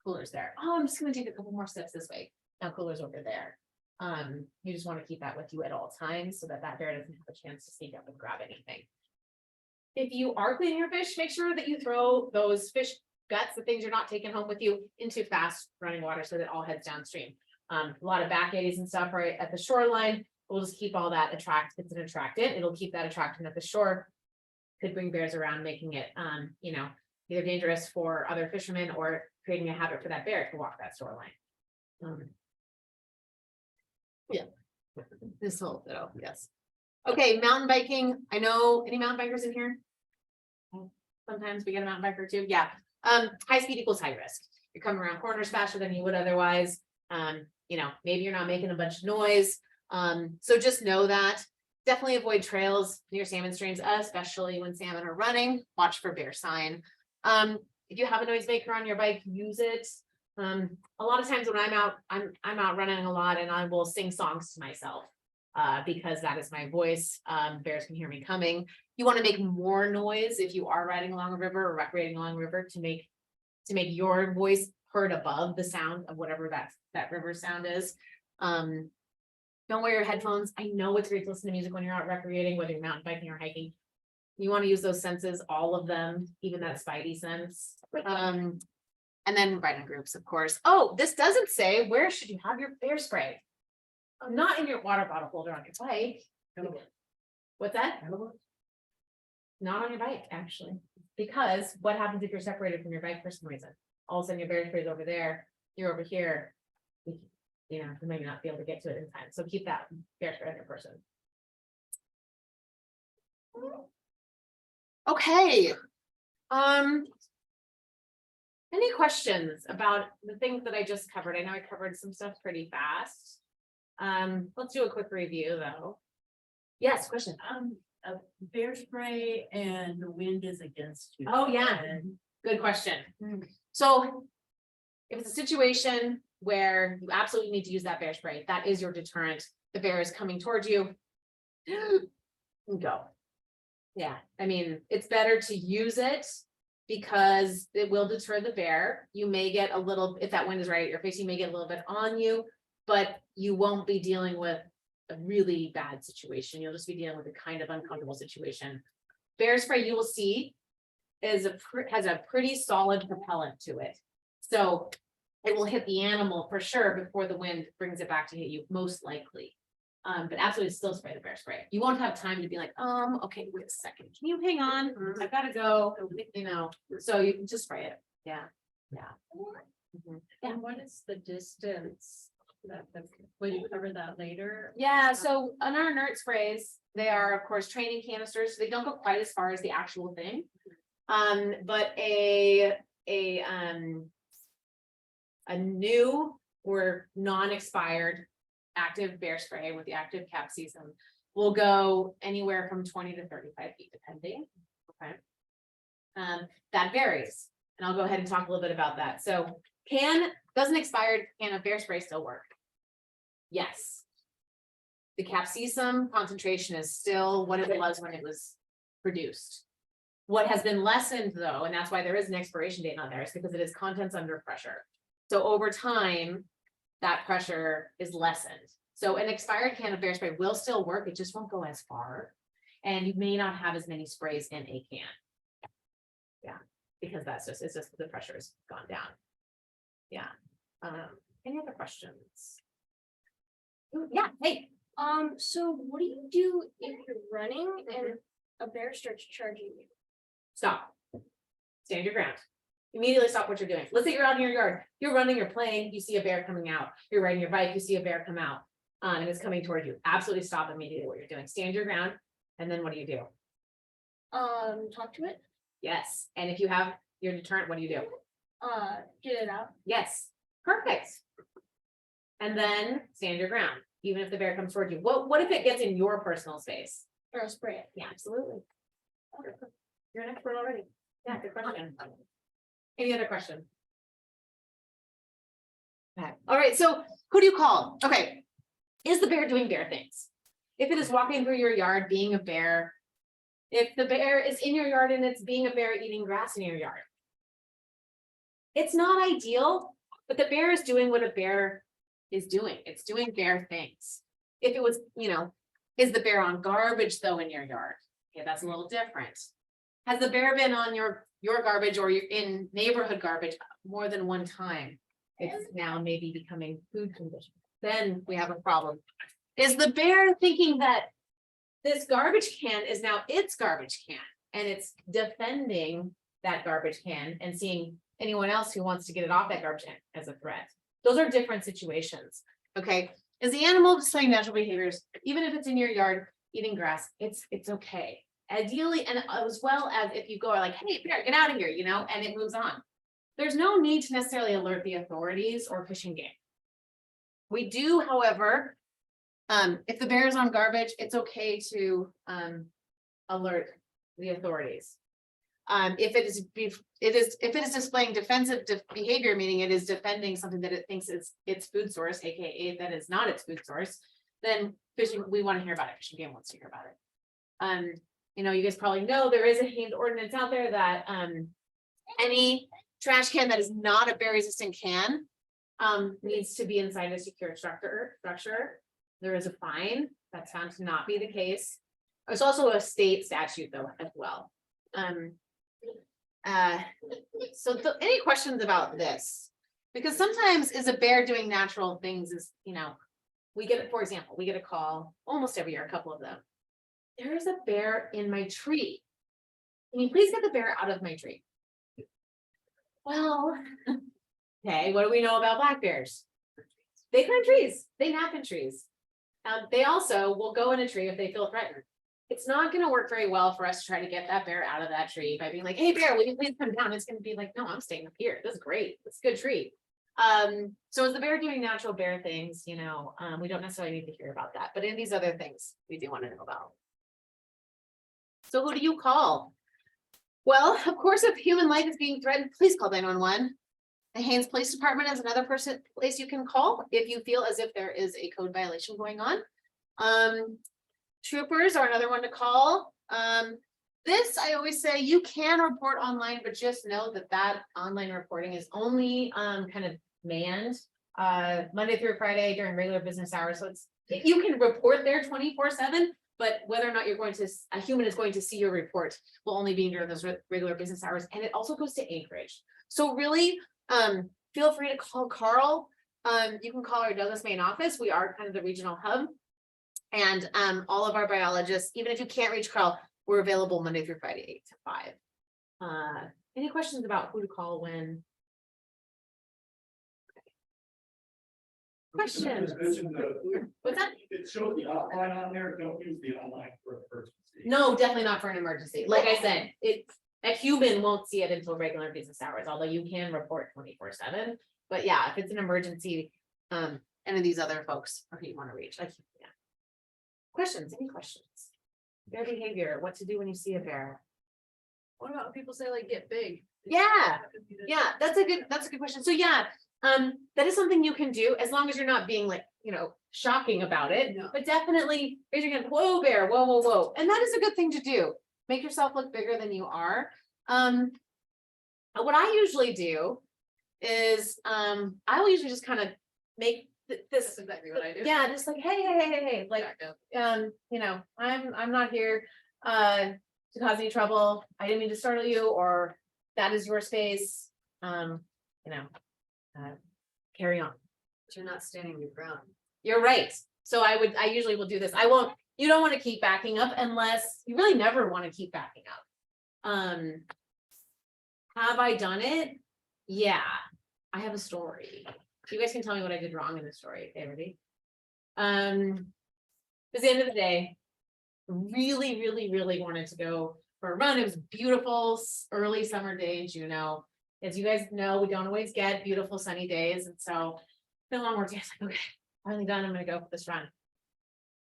Cooler's there. Oh, I'm just gonna take a couple more steps this way. Now cooler's over there. You just want to keep that with you at all times so that bear doesn't have a chance to sneak up and grab anything. If you are cleaning your fish, make sure that you throw those fish guts, the things you're not taking home with you, into fast running water so that it all heads downstream. A lot of back eddies and stuff right at the shoreline. We'll just keep all that it's an attractant. It'll keep that attractant at the shore. Could bring bears around, making it, either dangerous for other fishermen or creating a habit for that bear to walk that shoreline. Yeah, this whole, yes. Okay, mountain biking. I know any mountain bikers in here? Sometimes we get a mountain biker too. Yeah. High speed equals high risk. You're coming around corners faster than you would otherwise. Maybe you're not making a bunch of noise. So just know that. Definitely avoid trails near salmon streams, especially when salmon are running. Watch for bear sign. If you have a noisemaker on your bike, use it. A lot of times when I'm out running a lot, and I will sing songs to myself because that is my voice. Bears can hear me coming. You want to make more noise if you are riding along a river or recreating along a river to make your voice heard above the sound of whatever that river sound is. Don't wear your headphones. I know it's great to listen to music when you're out recreating, whether you're mountain biking or hiking. You want to use those senses, all of them, even that spidey sense. And then ride in groups, of course. Oh, this doesn't say where should you have your bear spray? Not in your water bottle holder on your bike. What's that? Not on your bike, actually. Because what happens if you're separated from your bike for some reason? All of a sudden your bear spray is over there, you're over here. You maybe not be able to get to it in time. So keep that bear spray on your person. Okay. Any questions about the things that I just covered? I know I covered some stuff pretty fast. Let's do a quick review though. Yes, question. A bear spray and the wind is against you. Oh yeah, good question. So if it's a situation where you absolutely need to use that bear spray, that is your deterrent. The bear is coming towards you. Go. Yeah, I mean, it's better to use it because it will deter the bear. You may get a little, if that wind is right at your face, you may get a little bit on you, but you won't be dealing with a really bad situation. You'll just be dealing with a kind of uncomfortable situation. Bear spray, you will see, has a pretty solid propellant to it. So it will hit the animal for sure before the wind brings it back to hit you, most likely. But absolutely still spray the bear spray. You won't have time to be like, okay, wait a second. Can you hang on? I've got to go, so you can just spray it. Yeah. And what is the distance will you cover that later? Yeah, so on our inert sprays, they are of course training canisters, so they don't go quite as far as the actual thing. But a new or non-expired active bear spray with the active capsaicin will go anywhere from 20 to 35 feet depending. Okay. That varies, and I'll go ahead and talk a little bit about that. So does an expired can of bear spray still work? Yes. The capsaicin concentration is still what it was when it was produced. What has been lessened though, and that's why there is an expiration date on there, is because it is contents under pressure. So over time, that pressure is lessened. So an expired can of bear spray will still work, it just won't go as far. And you may not have as many sprays in a can. Yeah, because it's just the pressure has gone down. Yeah. Any other questions? Ooh, yeah, hey. So what do you do if you're running and a bear starts charging you? Stop. Stand your ground. Immediately stop what you're doing. Let's say you're out in your yard. You're running, you're playing, you see a bear coming out. You're riding your bike, you see a bear come out. And it's coming toward you. Absolutely stop immediately what you're doing. Stand your ground. And then what do you do? Talk to it. Yes. And if you have your deterrent, what do you do? Get it out. Yes. Perfect. And then stand your ground, even if the bear comes toward you. What if it gets in your personal space? Or spray it. Yeah, absolutely. You're an expert already. Yeah, good question. Any other question? Okay. All right, so who do you call? Okay. Is the bear doing bear things? If it is walking through your yard being a bear, if the bear is in your yard and it's being a bear eating grass in your yard, it's not ideal, but the bear is doing what a bear is doing. It's doing bear things. If it was, is the bear on garbage though in your yard? Okay, that's a little different. Has the bear been on your garbage or you're in neighborhood garbage more than one time? It's now maybe becoming food condition. Then we have a problem. Is the bear thinking that this garbage can is now its garbage can and it's defending that garbage can and seeing anyone else who wants to get it off that garbage can as a threat. Those are different situations, okay? Is the animal displaying natural behaviors, even if it's in your yard eating grass, it's okay. Ideally, and as well as if you go like, hey, bear, get out of here, you know, and it moves on. There's no need to necessarily alert the authorities or Fish and Game. We do, however, if the bear is on garbage, it's okay to alert the authorities. If it is displaying defensive behavior, meaning it is defending something that it thinks is its food source, aka that is not its food source, then we want to hear about it. Fish and Game wants to hear about it. You know, you guys probably know there is a Haines ordinance out there that any trash can that is not a bear resistant can needs to be inside a secure structure. There is a fine. That's found to not be the case. There's also a state statute though as well. Any questions about this? Because sometimes is a bear doing natural things is, you know, for example, we get a call almost every year, a couple of them. There is a bear in my tree. Can you please get the bear out of my tree? Well, okay, what do we know about black bears? They climb trees, they nap in trees. They also will go in a tree if they feel threatened. It's not going to work very well for us to try to get that bear out of that tree by being like, hey bear, will you please come down? It's going to be like, no, I'm staying up here. This is great. It's a good tree. So is the bear doing natural bear things? You know, we don't necessarily need to hear about that, but in these other things we do want to know about. So who do you call? Well, of course, if human life is being threatened, please call 911. The Haines Police Department is another place you can call if you feel as if there is a code violation going on. Troopers are another one to call. This, I always say, you can report online, but just know that that online reporting is only kind of manned Monday through Friday during regular business hours. So you can report there 24/7, but whether or not a human is going to see your report will only be during those regular business hours. And it also goes to Anchorage. So really, feel free to call Carl. You can call our Douglas main office. We are kind of the regional hub. And all of our biologists, even if you can't reach Carl, we're available Monday through Friday, 8 to 5. Any questions about who to call when? Questions? What's that? It showed the outline on there. Don't use the outline for a emergency. No, definitely not for an emergency. Like I said, a human won't see it until regular business hours, although you can report 24/7. But yeah, if it's an emergency, any of these other folks are who you want to reach. Yeah. Questions? Any questions? Bear behavior, what to do when you see a bear. What about when people say like get big? Yeah, that's a good question. So yeah, that is something you can do as long as you're not being like, you know, shocking about it. No. But definitely raise your hand, whoa bear, whoa, whoa, whoa. And that is a good thing to do. Make yourself look bigger than you are. What I usually do is I will usually just kind of make this. That's exactly what I do. Yeah, just like hey, like you know, I'm not here to cause any trouble. I didn't mean to startle you, or that is your space. You know, carry on. But you're not standing your ground. You're right. So I usually will do this. You don't want to keep backing up unless you really never want to keep backing up. Have I done it? Yeah, I have a story. You guys can tell me what I did wrong in the story. Okay, ready? It was the end of the day. Really wanted to go for a run. It was a beautiful early summer day in Juneau. As you guys know, we don't always get beautiful sunny days. And so it's been a long work day. I was like, okay, finally done. I'm gonna go for this run.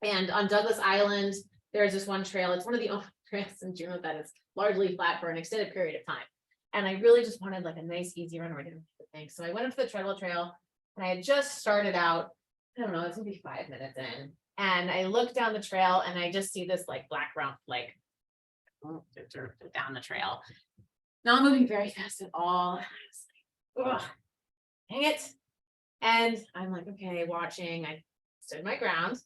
And on Douglas Island, there's this one trail. It's one of the only trails in Juneau that is largely flat for an extended period of time. And I really just wanted like a nice, easy run where I didn't have to think. So I went up to the treadmill trail and I had just started out, I don't know, it's gonna be 5 minutes in. And I look down the trail and I just see this like black round flake down the trail. Not moving very fast at all. I was like, ugh, dang it. And I'm like, okay, watching. I stood my ground.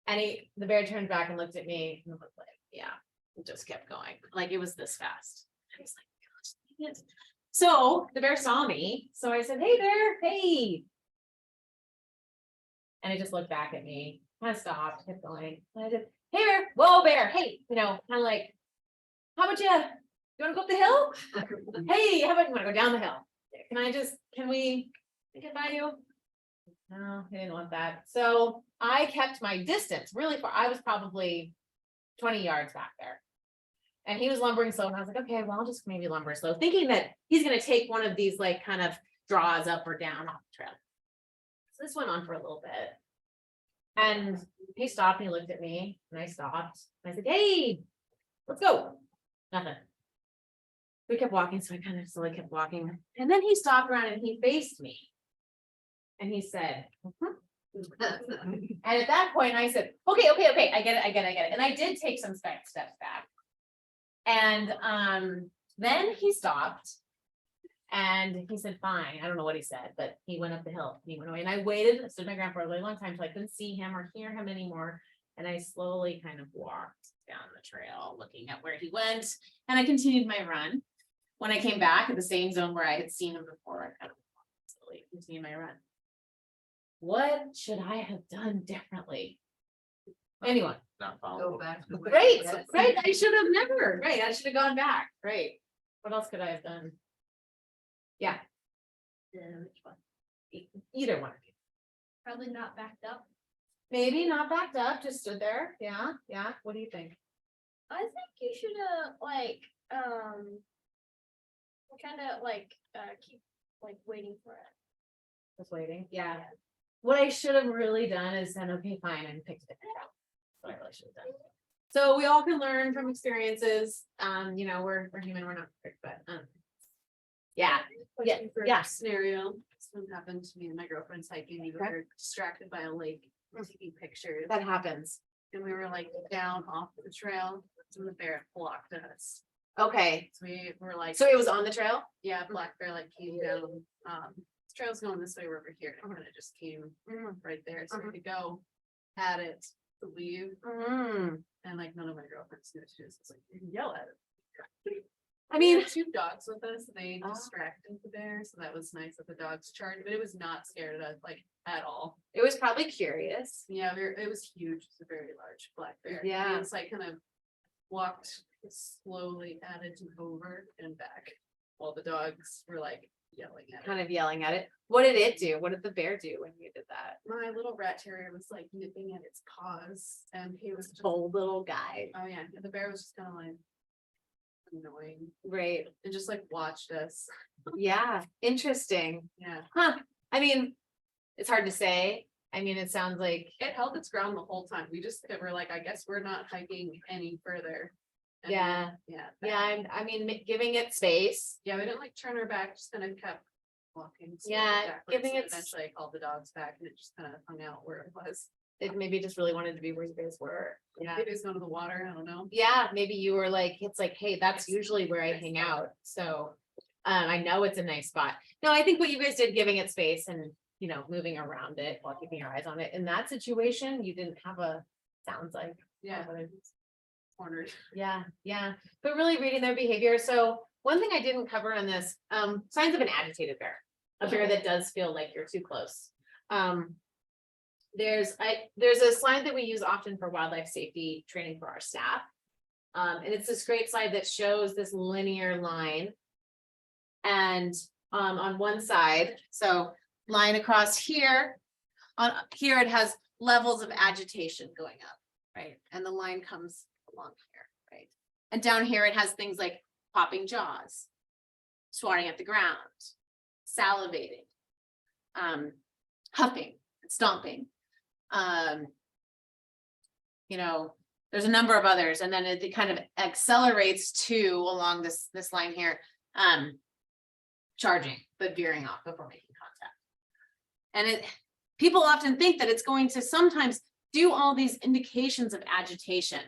And the bear turned back and looked at me and looked like, yeah, it just kept going. Like it was this fast. I was like, gosh, dang it. So the bear saw me. So I said, hey bear, hey. And he just looked back at me, kind of stopped, kept going. And I said, hey bear, whoa bear, hey, you know, kind of like, how about you You wanna go up the hill? Hey, how about you wanna go down the hill? Can we get by you? No, I didn't want that. So I kept my distance really far. I was probably 20 yards back there. And he was lumbering slow, and I was like, okay, well, I'll just maybe lumber slow, thinking that he's gonna take one of these like kind of draws up or down off the trail. So this went on for a little bit. And he stopped and he looked at me and I stopped. And I said, hey, let's go. Nothing. We kept walking, so I kind of slowly kept walking. And then he stopped around and he faced me. And he said, and at that point I said, okay, I get it. And I did take some steps back. And then he stopped and he said, fine. I don't know what he said, but he went up the hill and he went away. And I waited, stood my ground for a really long time until I couldn't see him or hear him anymore. And I slowly kind of walked down the trail looking at where he went. And I continued my run. When I came back at the same zone where I had seen him before, I kind of slowly continued my run. What should I have done differently? Anyone? Not follow. Right. I should have never. Right. I should have gone back. Right. What else could I have done? Yeah. Which one? Either one of you. Probably not backed up. Maybe not backed up, just stood there. Yeah. What do you think? I think you should have kind of keep waiting for it. Just waiting. Yeah. What I should have really done is said, okay, fine, and picked a different route. What I really should have done. So we all can learn from experiences. You know, we're human, we're not perfect, but yeah. Yeah. Scenario, this one happened to me and my girlfriend's hiking, we were distracted by a lake, taking pictures, That happens. and we were like down off the trail, and the bear blocked us. Okay. So we were like, So it was on the trail? yeah, black bear like came down, this trail's going this way, we're over here, and it just came right there, so we could go at it to leave, and like none of my girlfriends knew what to do, so it's like, you can yell at it. I We mean, had 2 dogs with us, and they Oh. distracted the bear, so that was nice that the dogs charged, but it was not scared of us like at all. it was probably curious. Yeah, it was huge. It's a very large black bear. Yeah. And it's like kind of walked slowly at it and over and back while the dogs were like yelling at it. Kind of yelling at it. What did it do? What did the bear do when you did that? My little rat terrier was like nipping at its paws, and he was just, Bold little guy. oh yeah, the bear was just kind of like annoying Right. and just like watched us. Yeah. Interesting. Yeah, Huh. I mean, it's hard to say. I mean, it sounds like, it held its ground the whole time. We just were like, I guess we're not hiking any further. And Yeah. I mean, giving it space. Yeah, we didn't like turn her back, just kind of kept walking. slowly Yeah, backwards, giving and it- eventually I called the dogs back and it just kind of hung out where it was. It maybe just really wanted to be where you guys were. Yeah. Maybe it's going to the water, I don't know. Yeah, maybe you were like, it's like, hey, that's usually where I hang out. So I know it's a nice spot. No, I think what you guys did, giving it space and, you know, moving around it while keeping your eyes on it. In that situation, you didn't have sounds like. Yeah. Cornered. Yeah, but really reading their behavior. So one thing I didn't cover on this, signs of an agitated bear, a bear that does feel like you're too close. There's a slide that we use often for wildlife safety training for our staff. And it's this great slide that shows this linear line. And on one side, so line across here, on here it has levels of agitation going up, right? And the line comes along here, right? And down here it has things like popping jaws, swatting at the ground, salivating, huffing, stomping. You know, there's a number of others, and then it kind of accelerates to along this line here, charging but veering off before making contact. And people often think that it's going to sometimes do all these indications of agitation,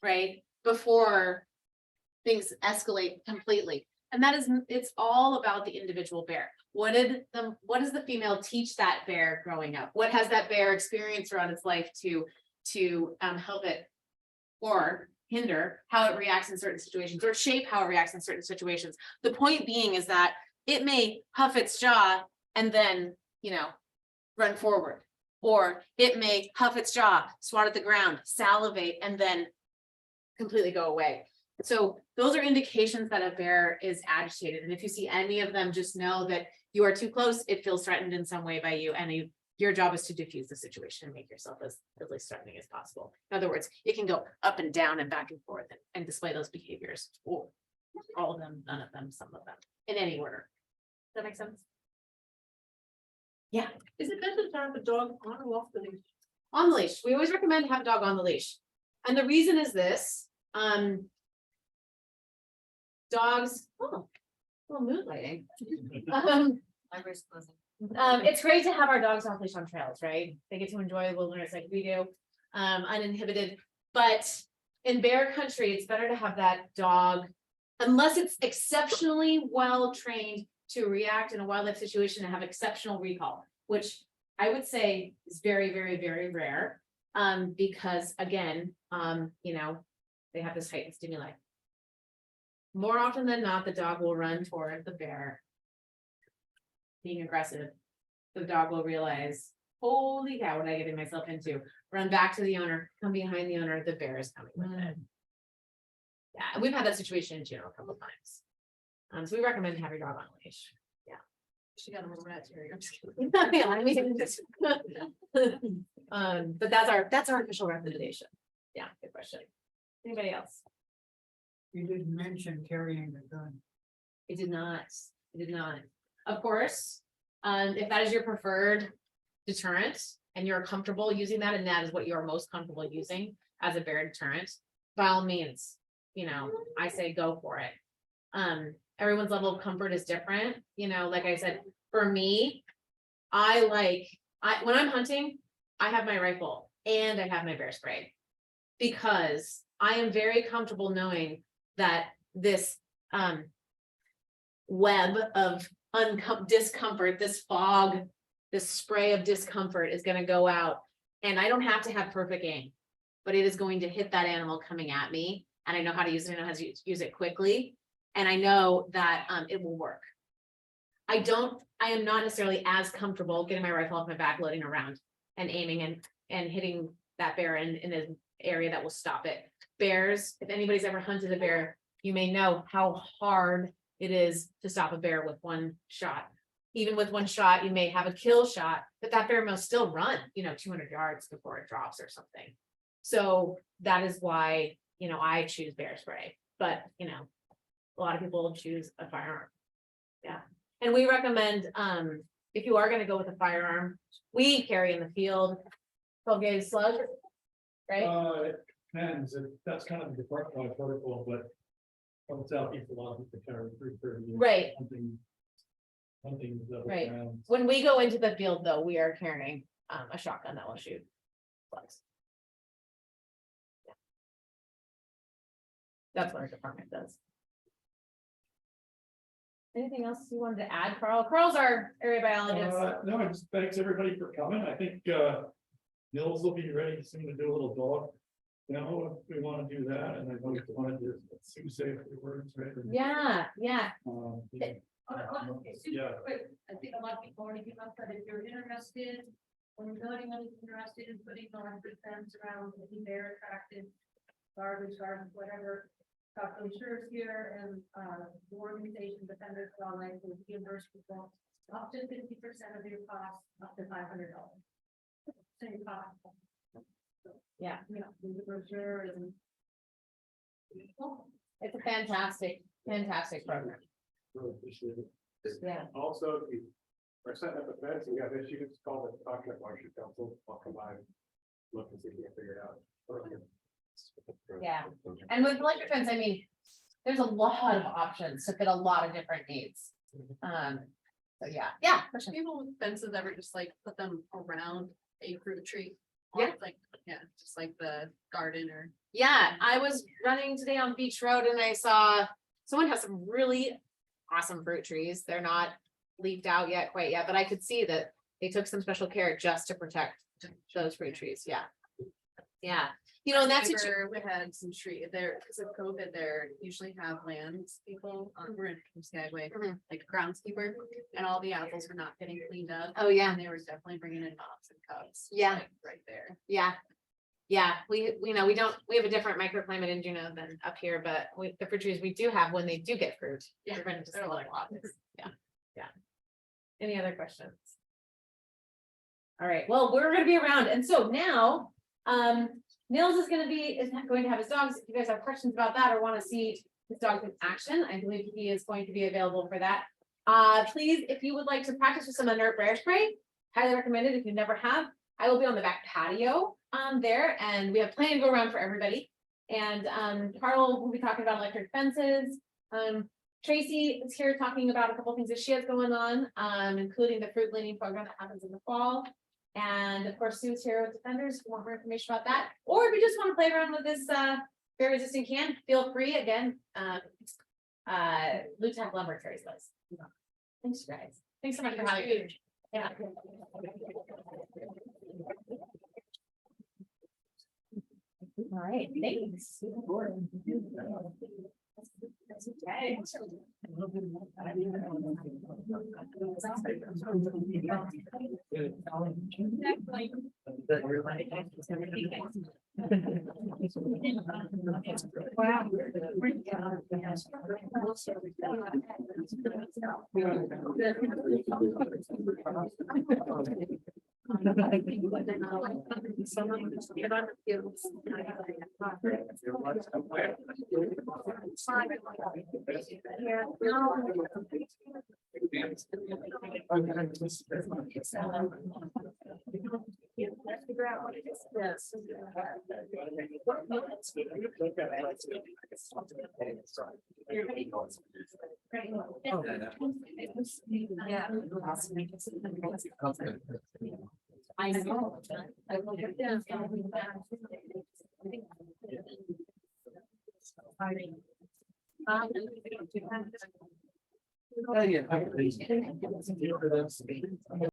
right, before things escalate completely. And it's all about the individual bear. What does the female teach that bear growing up? What has that bear experienced throughout its life to help it or hinder how it reacts in certain situations, or shape how it reacts in certain situations? The point being is that it may huff its jaw and then, you know, run forward, or it may huff its jaw, swat at the ground, salivate, and then completely go away. So those are indications that a bear is agitated. And if you see any of them, just know that you are too close, it feels threatened in some way by you, and your job is to diffuse the situation and make yourself as least threatening as possible. In other words, it can go up and down and back and forth and display those behaviors, or all of them, none of them, some of them, in any order. Does that make sense? Yeah, Is it better to have a dog on or off the leash? on the leash. We always recommend to have a dog on the leash. And the reason is this, dogs, little mood lighting. It's great to have our dogs off leash on trails, right? They get to enjoy the wilderness like we do, uninhibited. But in bear country, it's better to have that dog, unless it's exceptionally well trained to react in a wildlife situation and have exceptional recall, which I would say is very, very, very rare. Because again, you know, they have this heightened stimuli. More often than not, the dog will run toward the bear. Being aggressive, the dog will realize, holy cow, what am I getting myself into? Run back to the owner, come behind the owner, the bear is coming with it. Yeah, and we've had that situation in general a couple of times. So we recommend to have your dog on a leash. She got a little rat terrier. I'm just kidding. Yeah, I mean, but that's our official recommendation. Yeah, good question. Anybody else? You didn't mention carrying a gun. It did not. It did not. Of course, if that is your preferred deterrent and you're comfortable using that, and that is what you're most comfortable using as a bear deterrent, by all means, you know, I say go for it. Everyone's level of comfort is different. You know, like I said, for me, when I'm hunting, I have my rifle and I have my bear spray, because I am very comfortable knowing that this web of discomfort, this fog, this spray of discomfort is going to go out, and I don't have to have perfect aim, but it is going to hit that animal coming at me, and I know how to use it. I know how to use it quickly, and I know that it will work. I am not necessarily as comfortable getting my rifle off my back, loading around and aiming and hitting that bear in an area that will stop it. Bears, if anybody's ever hunted a bear, you may know how hard it is to stop a bear with one shot. Even with one shot, you may have a kill shot, but that bear must still run, 200 yards before it drops or something. So that is why, I choose bear spray, but, a lot of people choose a firearm. Yeah. And we recommend, if you are going to go with a firearm, we carry in the field 12 gauge slug, right? It depends, that's kind of the department protocol, but on the southeast, a lot of people carry 330. Right. Hunting. Right. When we go into the field, though, we are carrying a shotgun that will shoot slugs. Yeah. That's what our department does. Anything else you wanted to add, Carl? Carl's our area biologist. No, just thanks everybody for coming. I think Nils will be ready soon to do a little dog. If we want to do that, and I know we want to do Sue say a few words, right? Yeah. Yeah. Super quick, I think a lot of people already came up, but if you're interested, when anyone is interested in putting on good fence around any bear attracted garbage, whatever. Got brochures here, and the organization Defenders of Wildlife will reimburse people up to 50% of your cost, up to $500. Same cost. Yeah. The brochure and. It's a fantastic program. Really appreciate it. Yeah. Also, if you are setting up a fence and you have issues, call the contract marshal council, I'll come by, look and see if we can figure it out. Yeah. And with electric fence, I mean, there's a lot of options to fit a lot of different needs. So yeah. Question. People with fences ever just like put them around a fruit tree? Yeah. Just like the garden or. Yeah, I was running today on Beach Road and I saw someone has some really awesome fruit trees. They're not leafed out yet, quite yet, but I could see that they took some special care just to protect those fruit trees. Yeah. Yeah. And that's what we had some tree there because of COVID. There usually have lands people we're in Skagway, like groundskeeper, and all the apples were not getting cleaned up. Oh yeah. And they were definitely bringing in moms and cubs. Yeah. Like, right there. Yeah. Yeah, we have a different microclimate in Juneau than up here, but the fruit trees we do have, when they do get fruit, they're going to just look like lots. Yeah. Any other questions? All right, well, we're gonna be around, and so now, Nils is going to have his dogs. If you guys have questions about that or want to see his dogs in action, I believe he is going to be available for that. Please, if you would like to practice with some inert bear spray, highly recommended if you never have. I will be on the back patio there, and we have plenty to go around for everybody. And Carl will be talking about electric fences. Tracy is here talking about a couple things that she has going on, including the fruit leaning program that happens in the fall. And of course, Sue's here with Defenders. If you want more information about that, or if you just want to play around with this bear resistant can, feel free. Again, Lieutenant Lumber carries those. Thanks, guys. Thanks so much for having me. Yeah. All right, thanks. Okay. I know. Oh, yeah.